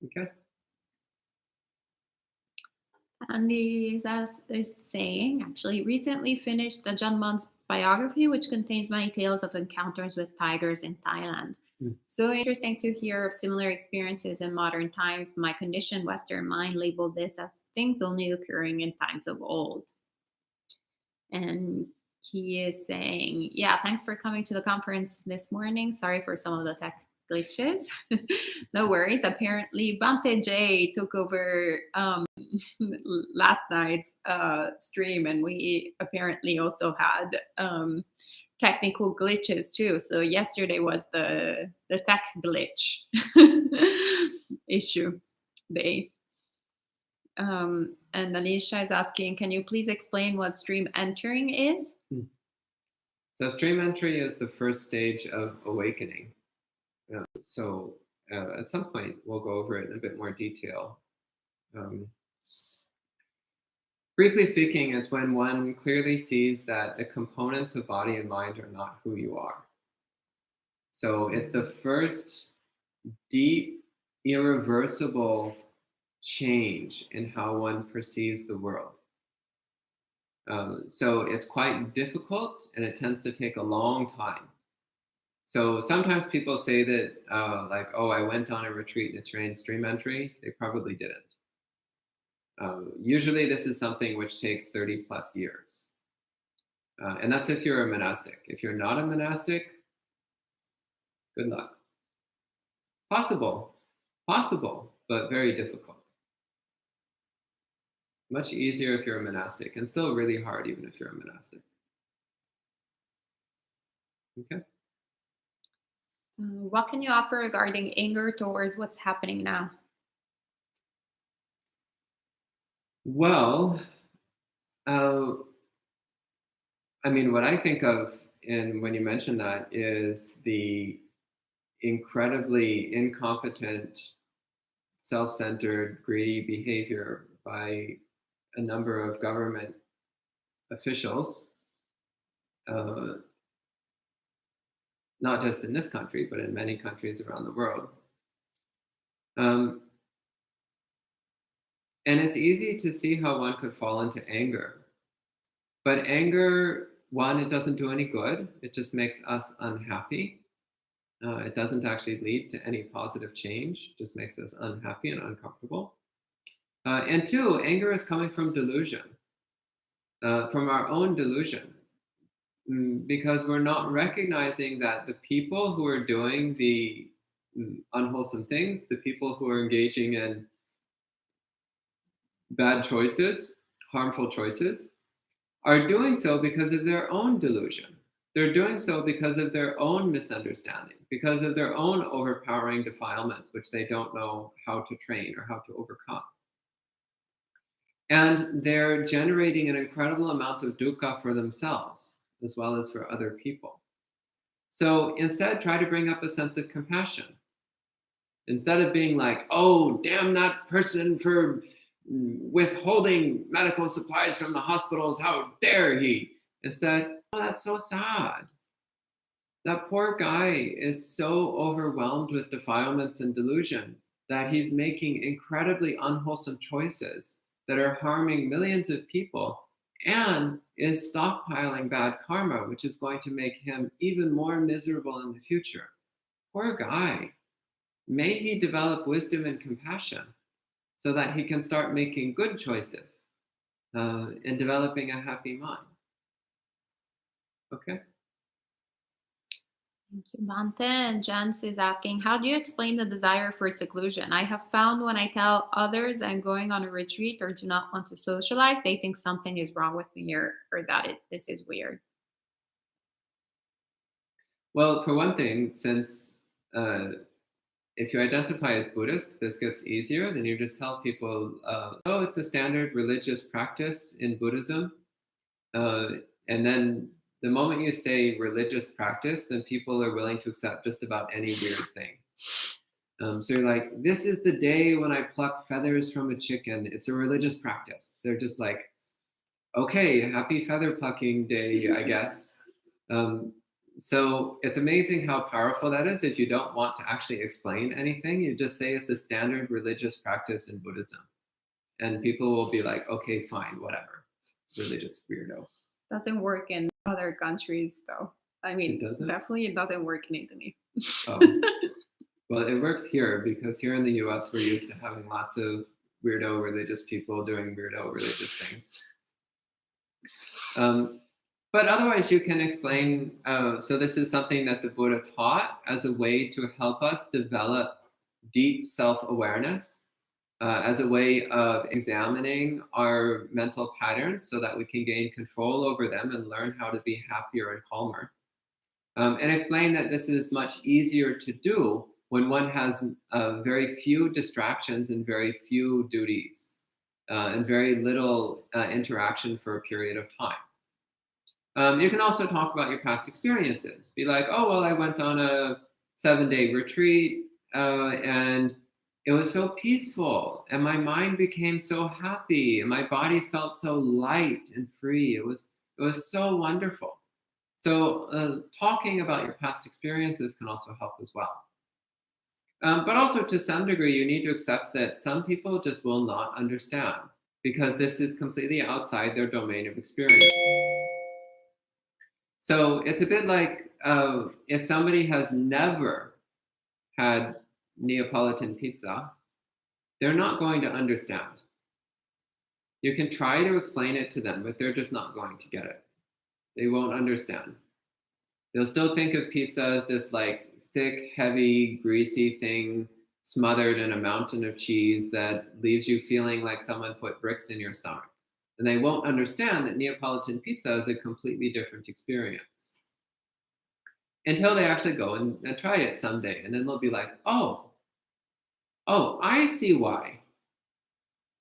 fear. Okay? Andy is saying, actually, recently finished the Janman's biography, which contains many tales of encounters with tigers in Thailand. So interesting to hear of similar experiences in modern times. My conditioned Western mind labeled this as things only occurring in times of old. And he is saying, yeah, thanks for coming to the conference this morning. Sorry for some of the tech glitches. No worries. Apparently, Bante J took over last night's stream, and we apparently also had technical glitches too. So yesterday was the tech glitch issue day. And Anisha is asking, can you please explain what stream entering is? So stream entry is the first stage of awakening. So at some point, we'll go over it in a bit more detail. Briefly speaking, it's when one clearly sees that the components of body and mind are not who you are. So it's the first deep irreversible change in how one perceives the world. So it's quite difficult, and it tends to take a long time. So sometimes people say that, like, oh, I went on a retreat and attained stream entry. They probably didn't. Usually this is something which takes 30 plus years. And that's if you're a monastic. If you're not a monastic, good luck. Possible, but very difficult. Much easier if you're a monastic, and still really hard even if you're a monastic. Okay. What can you offer regarding anger towards what's happening now? Well, I mean, what I think of when you mention that is the incredibly incompetent, self-centered, greedy behavior by a number of government officials, not just in this country, but in many countries around the world. And it's easy to see how one could fall into anger. But anger, one, it doesn't do any good. It just makes us unhappy. It doesn't actually lead to any positive change. It just makes us unhappy and uncomfortable. And two, anger is coming from delusion, from our own delusion, because we're not recognizing that the people who are doing the unwholesome things, the people who are engaging in bad choices, harmful choices, are doing so because of their own delusion. They're doing so because of their own misunderstanding, because of their own overpowering defilements, which they don't know how to train or how to overcome. And they're generating an incredible amount of dukkha for themselves, as well as for other people. So instead, try to bring up a sense of compassion. Instead of being like, oh, damn that person for withholding medical supplies from the hospitals, how dare he? Instead, oh, that's so sad. That poor guy is so overwhelmed with defilements and delusion that he's making incredibly unwholesome choices that are harming millions of people and is stockpiling bad karma, which is going to make him even more miserable in the future. Poor guy. May he develop wisdom and compassion so that he can start making good choices and developing a happy mind. Okay? Thank you, Bante. And Jens is asking, how do you explain the desire for seclusion? I have found when I tell others I'm going on a retreat or do not want to socialize, they think something is wrong with me or that this is weird. Well, for one thing, since if you identify as Buddhist, this gets easier. Then you just tell people, oh, it's a standard religious practice in Buddhism. And then the moment you say religious practice, then people are willing to accept just about any weird thing. So you're like, this is the day when I pluck feathers from a chicken. It's a religious practice. They're just like, okay, happy feather plucking day, I guess. So it's amazing how powerful that is. If you don't want to actually explain anything, you just say it's a standard religious practice in Buddhism. And people will be like, okay, fine, whatever. Religious weirdo. Doesn't work in other countries, though. I mean, definitely it doesn't work in Italy. Oh. Well, it works here because here in the US, we're used to having lots of weirdo religious people doing weirdo religious things. But otherwise, you can explain, so this is something that the Buddha taught as a way to help us develop deep self-awareness, as a way of examining our mental patterns so that we can gain control over them and learn how to be happier and calmer. And explain that this is much easier to do when one has very few distractions and very few duties and very little interaction for a period of time. You can also talk about your past experiences. Be like, oh, well, I went on a 7-day retreat and it was so peaceful and my mind became so happy and my body felt so light and free. It was so wonderful. So talking about your past experiences can also help as well. But also, to some degree, you need to accept that some people just will not understand because this is completely outside their domain of experience. So it's a bit like if somebody has never had Neapolitan pizza, they're not going to understand. You can try to explain it to them, but they're just not going to get it. They won't understand. They'll still think of pizza as this like thick, heavy, greasy thing smothered in a mountain of cheese that leaves you feeling like someone put bricks in your stomach. And they won't understand that Neapolitan pizza is a completely different experience until they actually go and try it someday. And then they'll be like, oh, I see why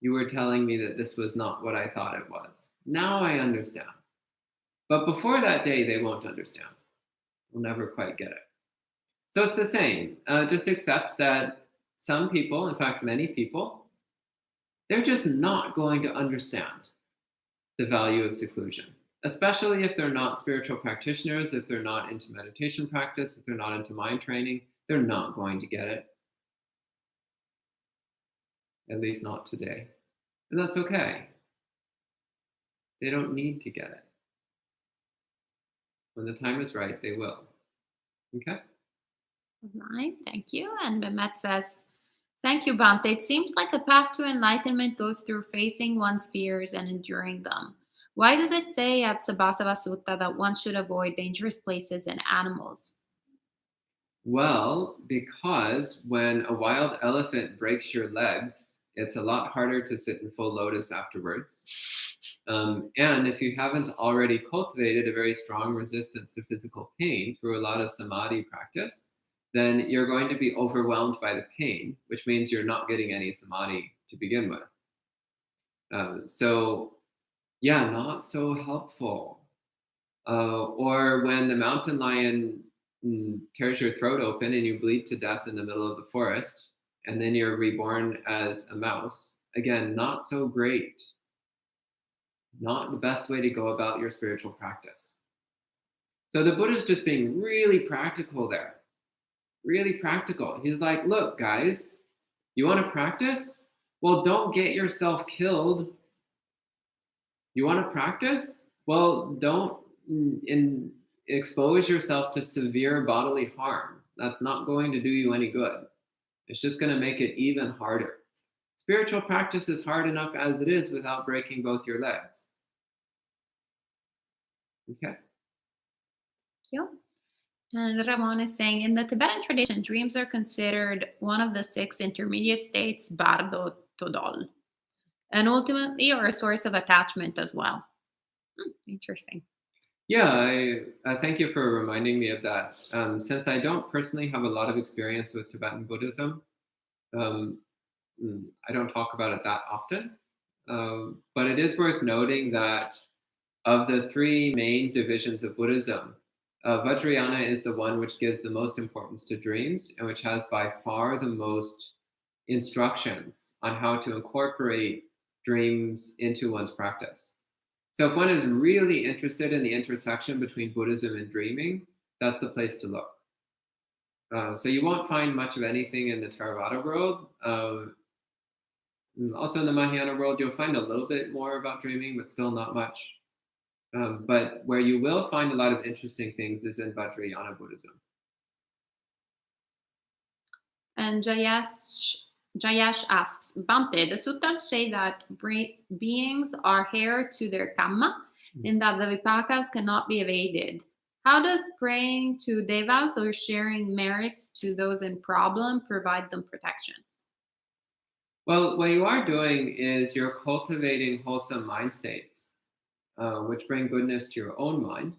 you were telling me that this was not what I thought it was. Now I understand. But before that day, they won't understand. They'll never quite get it. So it's the same. Just accept that some people, in fact, many people, they're just not going to understand the value of seclusion, especially if they're not spiritual practitioners, if they're not into meditation practice, if they're not into mind training, they're not going to get it. At least not today. And that's okay. They don't need to get it. When the time is right, they will. Okay? Right, thank you. And Mehmet says, thank you, Bhante. It seems like a path to enlightenment goes through facing one's fears and enduring them. Why does it say at Sabasava Sutta that one should avoid dangerous places and animals? Well, because when a wild elephant breaks your legs, it's a lot harder to sit in full lotus afterwards. And if you haven't already cultivated a very strong resistance to physical pain through a lot of samadhi practice, then you're going to be overwhelmed by the pain, which means you're not getting any samadhi to begin with. So, yeah, not so helpful. Or when the mountain lion tears your throat open and you bleed to death in the middle of the forest, and then you're reborn as a mouse, again, not so great. Not the best way to go about your spiritual practice. So the Buddha's just being really practical there. Really practical. He's like, look, guys, you want to practice? Well, don't get yourself killed. You want to practice? Well, don't expose yourself to severe bodily harm. That's not going to do you any good. It's just going to make it even harder. Spiritual practice is hard enough as it is without breaking both your legs. Okay. Thank you. And Ramon is saying, in the Tibetan tradition, dreams are considered one of the 6 intermediate states, Bardo Todol, and ultimately are a source of attachment as well. Interesting. Yeah, I thank you for reminding me of that. Since I don't personally have a lot of experience with Tibetan Buddhism, I don't talk about it that often. But it is worth noting that of the 3 main divisions of Buddhism, Vajrayana is the one which gives the most importance to dreams and which has by far the most instructions on how to incorporate dreams into one's practice. So if one is really interested in the intersection between Buddhism and dreaming, that's the place to look. So you won't find much of anything in the Theravada world. Also in the Mahayana world, you'll find a little bit more about dreaming, but still not much. But where you will find a lot of interesting things is in Vajrayana Buddhism. And Jayesh asks, Bhante, the suttas say that beings are heir to their karma, in that the vipakas cannot be evaded. How does praying to devas or sharing merits to those in problem provide them protection? Well, what you are doing is you're cultivating wholesome mind states, which bring goodness to your own mind.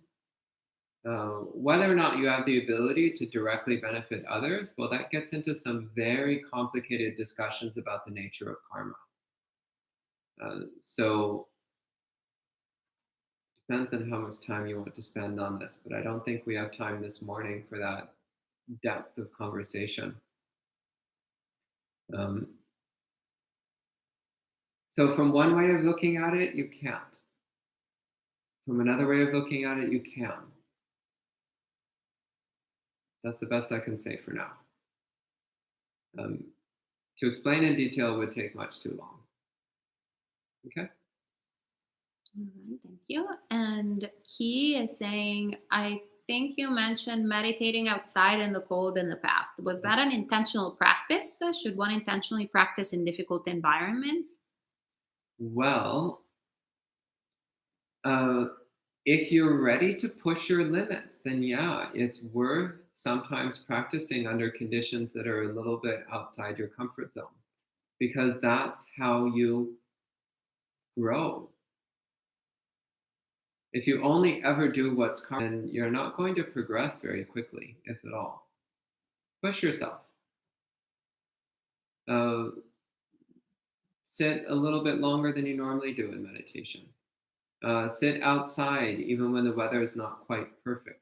Whether or not you have the ability to directly benefit others, well, that gets into some very complicated discussions about the nature of karma. So depends on how much time you want to spend on this, but I don't think we have time this morning for that depth of conversation. So from one way of looking at it, you can't. From another way of looking at it, you can. That's the best I can say for now. To explain in detail would take much too long. Okay? All right, thank you. And he is saying, I think you mentioned meditating outside in the cold in the past. Was that an intentional practice? Should one intentionally practice in difficult environments? Well, if you're ready to push your limits, then yeah, it's worth sometimes practicing under conditions that are a little bit outside your comfort zone, because that's how you grow. If you only ever do what's common, you're not going to progress very quickly, if at all. Push yourself. Uh, sit a little bit longer than you normally do in meditation. Sit outside even when the weather is not quite perfect.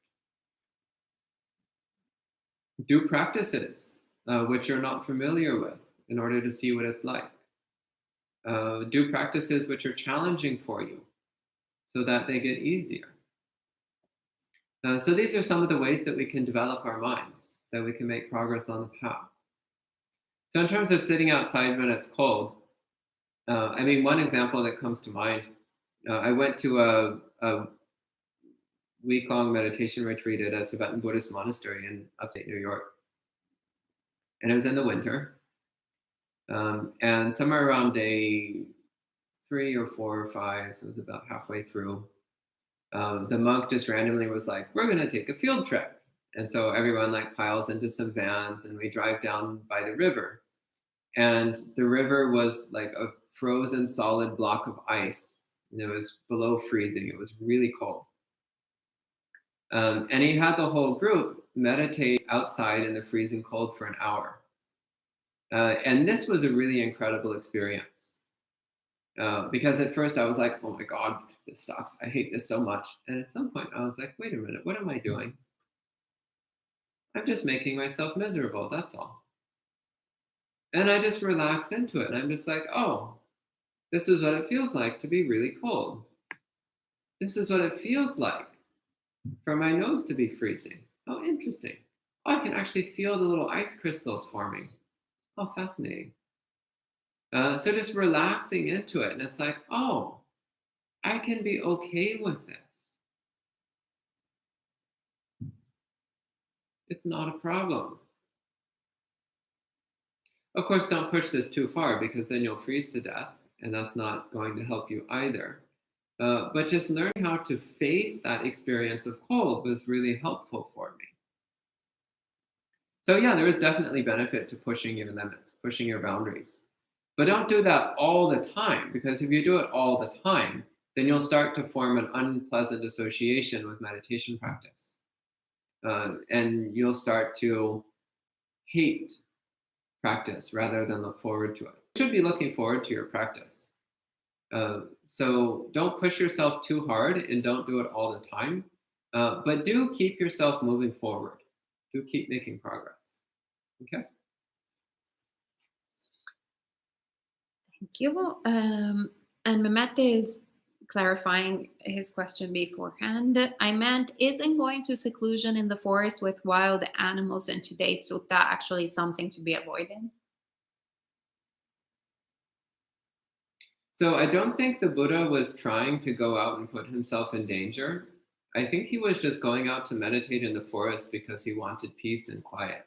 Do practices which you're not familiar with in order to see what it's like. Do practices which are challenging for you so that they get easier. So these are some of the ways that we can develop our minds, that we can make progress on the path. So in terms of sitting outside when it's cold, one example that comes to mind, I went to a week-long meditation retreat at a Tibetan Buddhist monastery in upstate New York. And it was in the winter. And somewhere around day 3 or 4 or 5, so it was about halfway through, the monk just randomly was like, we're going to take a field trip. And so everyone like piles into some vans and we drive down by the river. And the river was like a frozen solid block of ice. And it was below freezing. It was really cold. And he had the whole group meditate outside in the freezing cold for an hour. And this was a really incredible experience. Because at first I was like, oh my God, this sucks. I hate this so much. And at some point I was like, wait a minute, what am I doing? I'm just making myself miserable, that's all. And I just relax into it. And I'm just like, oh, this is what it feels like to be really cold. This is what it feels like for my nose to be freezing. Oh, interesting. Oh, I can actually feel the little ice crystals forming. Oh, fascinating. So just relaxing into it. And it's like, oh, I can be okay with this. It's not a problem. Of course, don't push this too far because then you'll freeze to death, and that's not going to help you either. But just learning how to face that experience of cold was really helpful for me. So yeah, there is definitely benefit to pushing your limits, pushing your boundaries. But don't do that all the time, because if you do it all the time, then you'll start to form an unpleasant association with meditation practice. And you'll start to hate practice rather than look forward to it. You should be looking forward to your practice. So don't push yourself too hard and don't do it all the time. But do keep yourself moving forward. Do keep making progress. Okay? Thank you. And Mehmet is clarifying his question beforehand. I meant, isn't going to seclusion in the forest with wild animals in today's sutta actually something to be avoided? So I don't think the Buddha was trying to go out and put himself in danger. I think he was just going out to meditate in the forest because he wanted peace and quiet.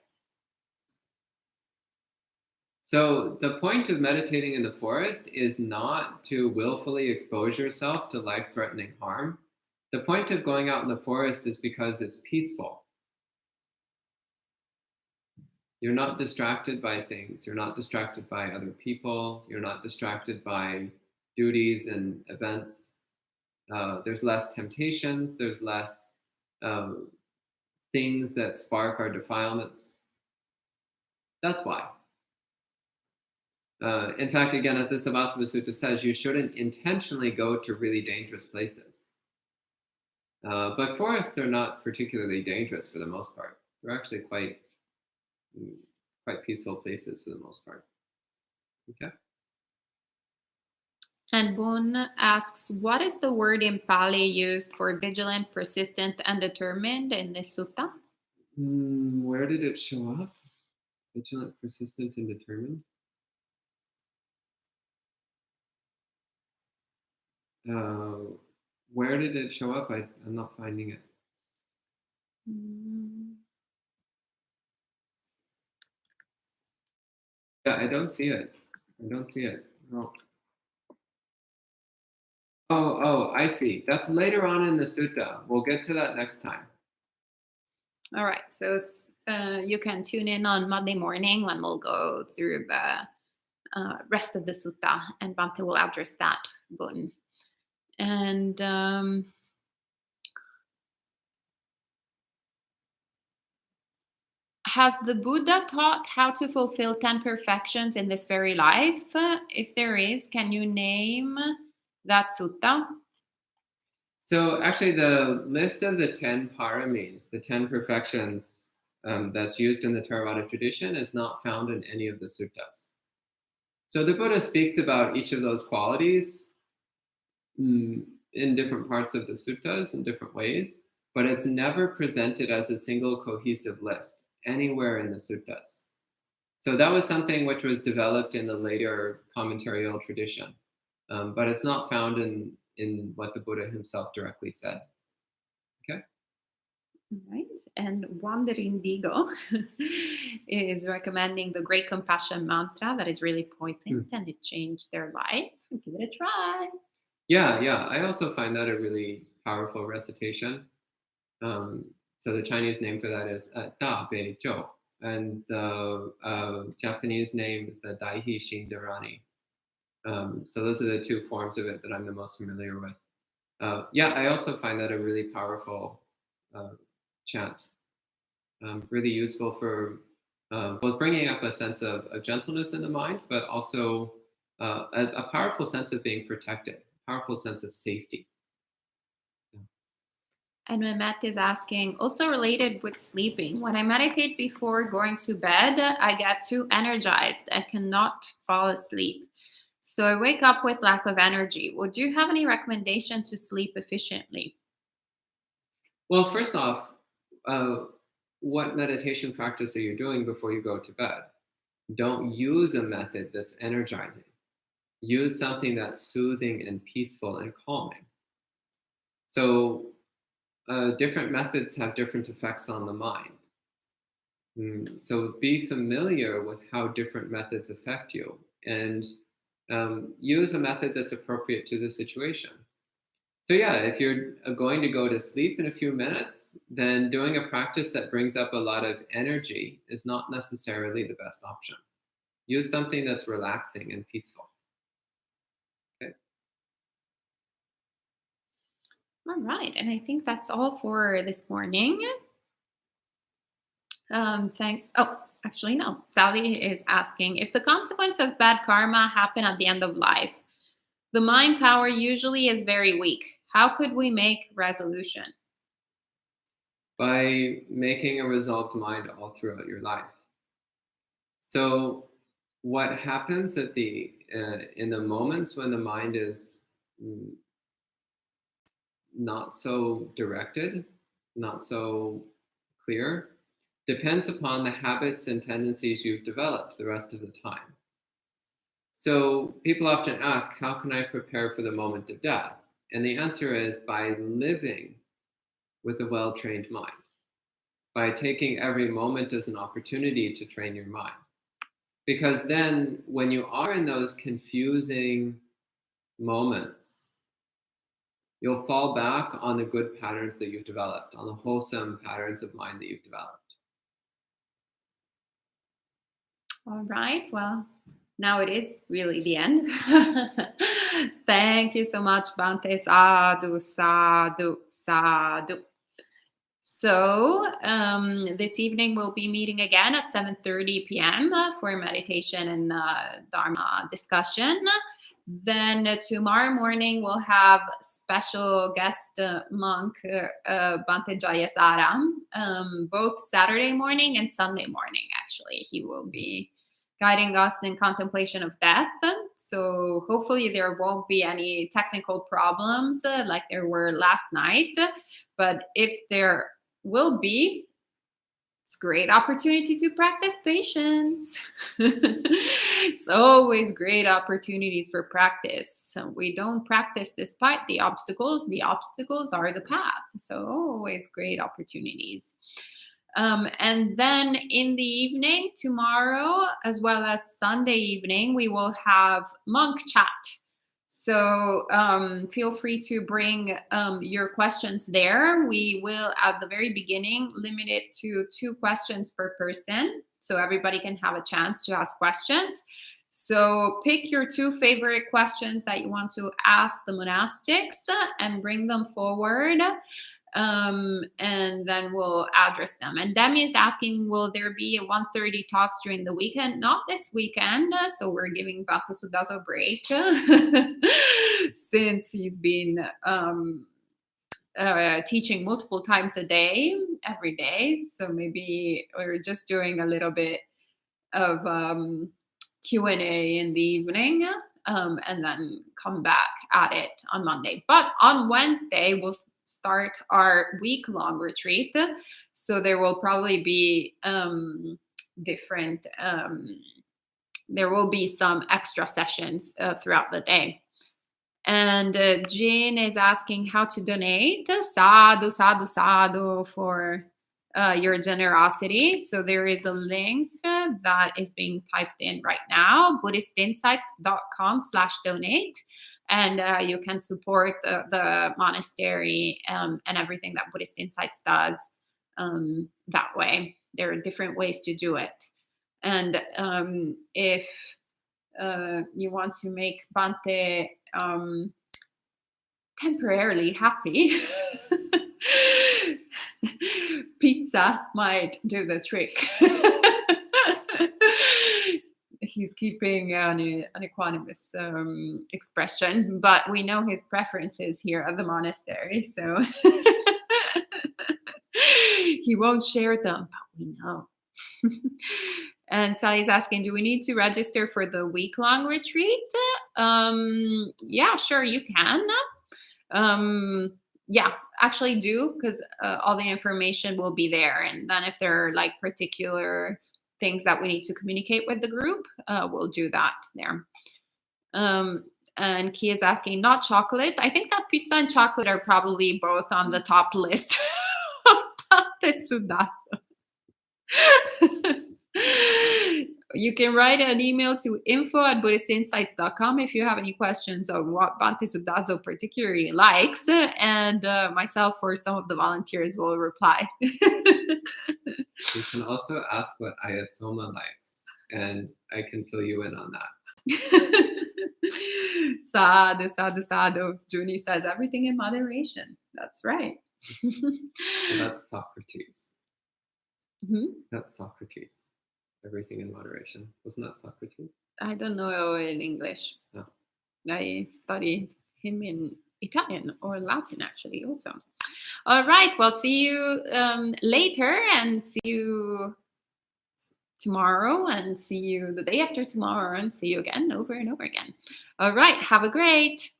So the point of meditating in the forest is not to willfully expose yourself to life-threatening harm. The point of going out in the forest is because it's peaceful. You're not distracted by things. You're not distracted by other people. You're not distracted by duties and events. There's less temptations. There's less things that spark our defilements. That's why. In fact, again, as the Savasava Sutta says, you shouldn't intentionally go to really dangerous places. But forests are not particularly dangerous for the most part. They're actually quite peaceful places for the most part. Okay. And Boon asks, what is the word in Pali used for vigilant, persistent, and determined in this sutta? Where did it show up? Vigilant, persistent, and determined. Where did it show up? I'm not finding it. Yeah, I don't see it. No. Oh, I see. That's later on in the sutta. We'll get to that next time. All right. So you can tune in on Monday morning when we'll go through the rest of the sutta, and Bhante will address that one. And has the Buddha taught how to fulfill 10 perfections in this very life? If there is, can you name that sutta? So actually, the list of the 10 paramis, the 10 perfections that's used in the Theravada tradition, is not found in any of the suttas. So the Buddha speaks about each of those qualities in different parts of the suttas in different ways, but it's never presented as a single cohesive list anywhere in the suttas. So that was something which was developed in the later commentarial tradition, but it's not found in what the Buddha himself directly said. Okay. All right. And Wanderindigo is recommending the Great Compassion mantra that is really poignant and it changed their life. Give it a try. Yeah. I also find that a really powerful recitation. So the Chinese name for that is Da Bei Zhou, and the Japanese name is the Daihi Shindarani. So those are the two forms of it that I'm the most familiar with. I also find that a really powerful chant. Really useful for both bringing up a sense of gentleness in the mind, but also a powerful sense of being protected, powerful sense of safety. And Mehmet is asking, also related with sleeping, when I meditate before going to bed, I get too energized and cannot fall asleep. So I wake up with lack of energy. Would you have any recommendation to sleep efficiently? Well, first off, what meditation practice are you doing before you go to bed? Don't use a method that's energizing. Use something that's soothing and peaceful and calming. So different methods have different effects on the mind. So be familiar with how different methods affect you and use a method that's appropriate to the situation. So if you're going to go to sleep in a few minutes, then doing a practice that brings up a lot of energy is not necessarily the best option. Use something that's relaxing and peaceful. Okay. All right. And I think that's all for this morning. Actually, no. Sally is asking, if the consequence of bad karma happen at the end of life, the mind power usually is very weak. How could we make resolution? By making a resolved mind all throughout your life. So what happens at in the moments when the mind is not so directed, not so clear, depends upon the habits and tendencies you've developed the rest of the time. So people often ask, how can I prepare for the moment of death? And the answer is by living with a well-trained mind, by taking every moment as an opportunity to train your mind. Because then when you are in those confusing moments, you'll fall back on the good patterns that you've developed, on the wholesome patterns of mind that you've developed. All right. Well, now it is really the end. Thank you so much, Bhante. Sadhu, sadhu, sadhu. So this evening we'll be meeting again at 7:30 p.m. For meditation and Dharma discussion. Then tomorrow morning we'll have special guest monk Bhante Jayasaram, both Saturday morning and Sunday morning. Actually, he will be guiding us in contemplation of death. So hopefully there won't be any technical problems like there were last night. But if there will be, It's a great opportunity to practice patience. It's always great opportunities for practice. So we don't practice despite the obstacles. The obstacles are the path. So always great opportunities. And then in the evening, tomorrow, as well as Sunday evening, we will have monk chat. So feel free to bring your questions there. We will, at the very beginning, limit it to 2 questions per person, so everybody can have a chance to ask questions. So pick your 2 favorite questions that you want to ask the monastics and bring them forward. And then we'll address them. And Demi is asking, will there be a 1:30 talks during the weekend? Not this weekend, so we're giving Bhakti Sudhaso a break since he's been teaching multiple times a day, every day. So maybe we're just doing a little bit of Q&A in the evening, and then come back at it on Monday. But on Wednesday, we'll start our week-long retreat. So there will probably be different, there will be some extra sessions throughout the day. And Jane is asking how to donate. Sadhu, sadhu, sadhu for your generosity. So there is a link that is being typed in right now, buddhistinsights.com/donate. And you can support the monastery and everything that Buddhist Insights does that way. There are different ways to do it. And if you want to make Bhante temporarily happy, pizza might do the trick. He's keeping an equanimous expression, but we know his preferences here at the monastery, so he won't share them, but we know. And Sally's asking, do we need to register for the week-long retreat? Yeah, sure, you can. Yeah, actually do, because all the information will be there. And then if there are like particular things that we need to communicate with the group, we'll do that there. And Kia is asking, not chocolate. I think that pizza and chocolate are probably both on the top list of Bhante Sudhaso. You can write an email to info@buddhistinsights.com if you have any questions on what Bhante Sudhaso particularly likes, and myself or some of the volunteers will reply. You can also ask what Ayasoma likes, and I can fill you in on that. Sadhu, sadhu, sadhu. Junie says everything in moderation. That's right. Well, that's Socrates. Mm-hmm. That's Socrates. Everything in moderation. Wasn't that Socrates? I don't know in English. No. I studied him in Italian or Latin, actually, also. All right. Well, see you later, and see you tomorrow, and see you the day after tomorrow, and see you again over and over again. All right. Have a great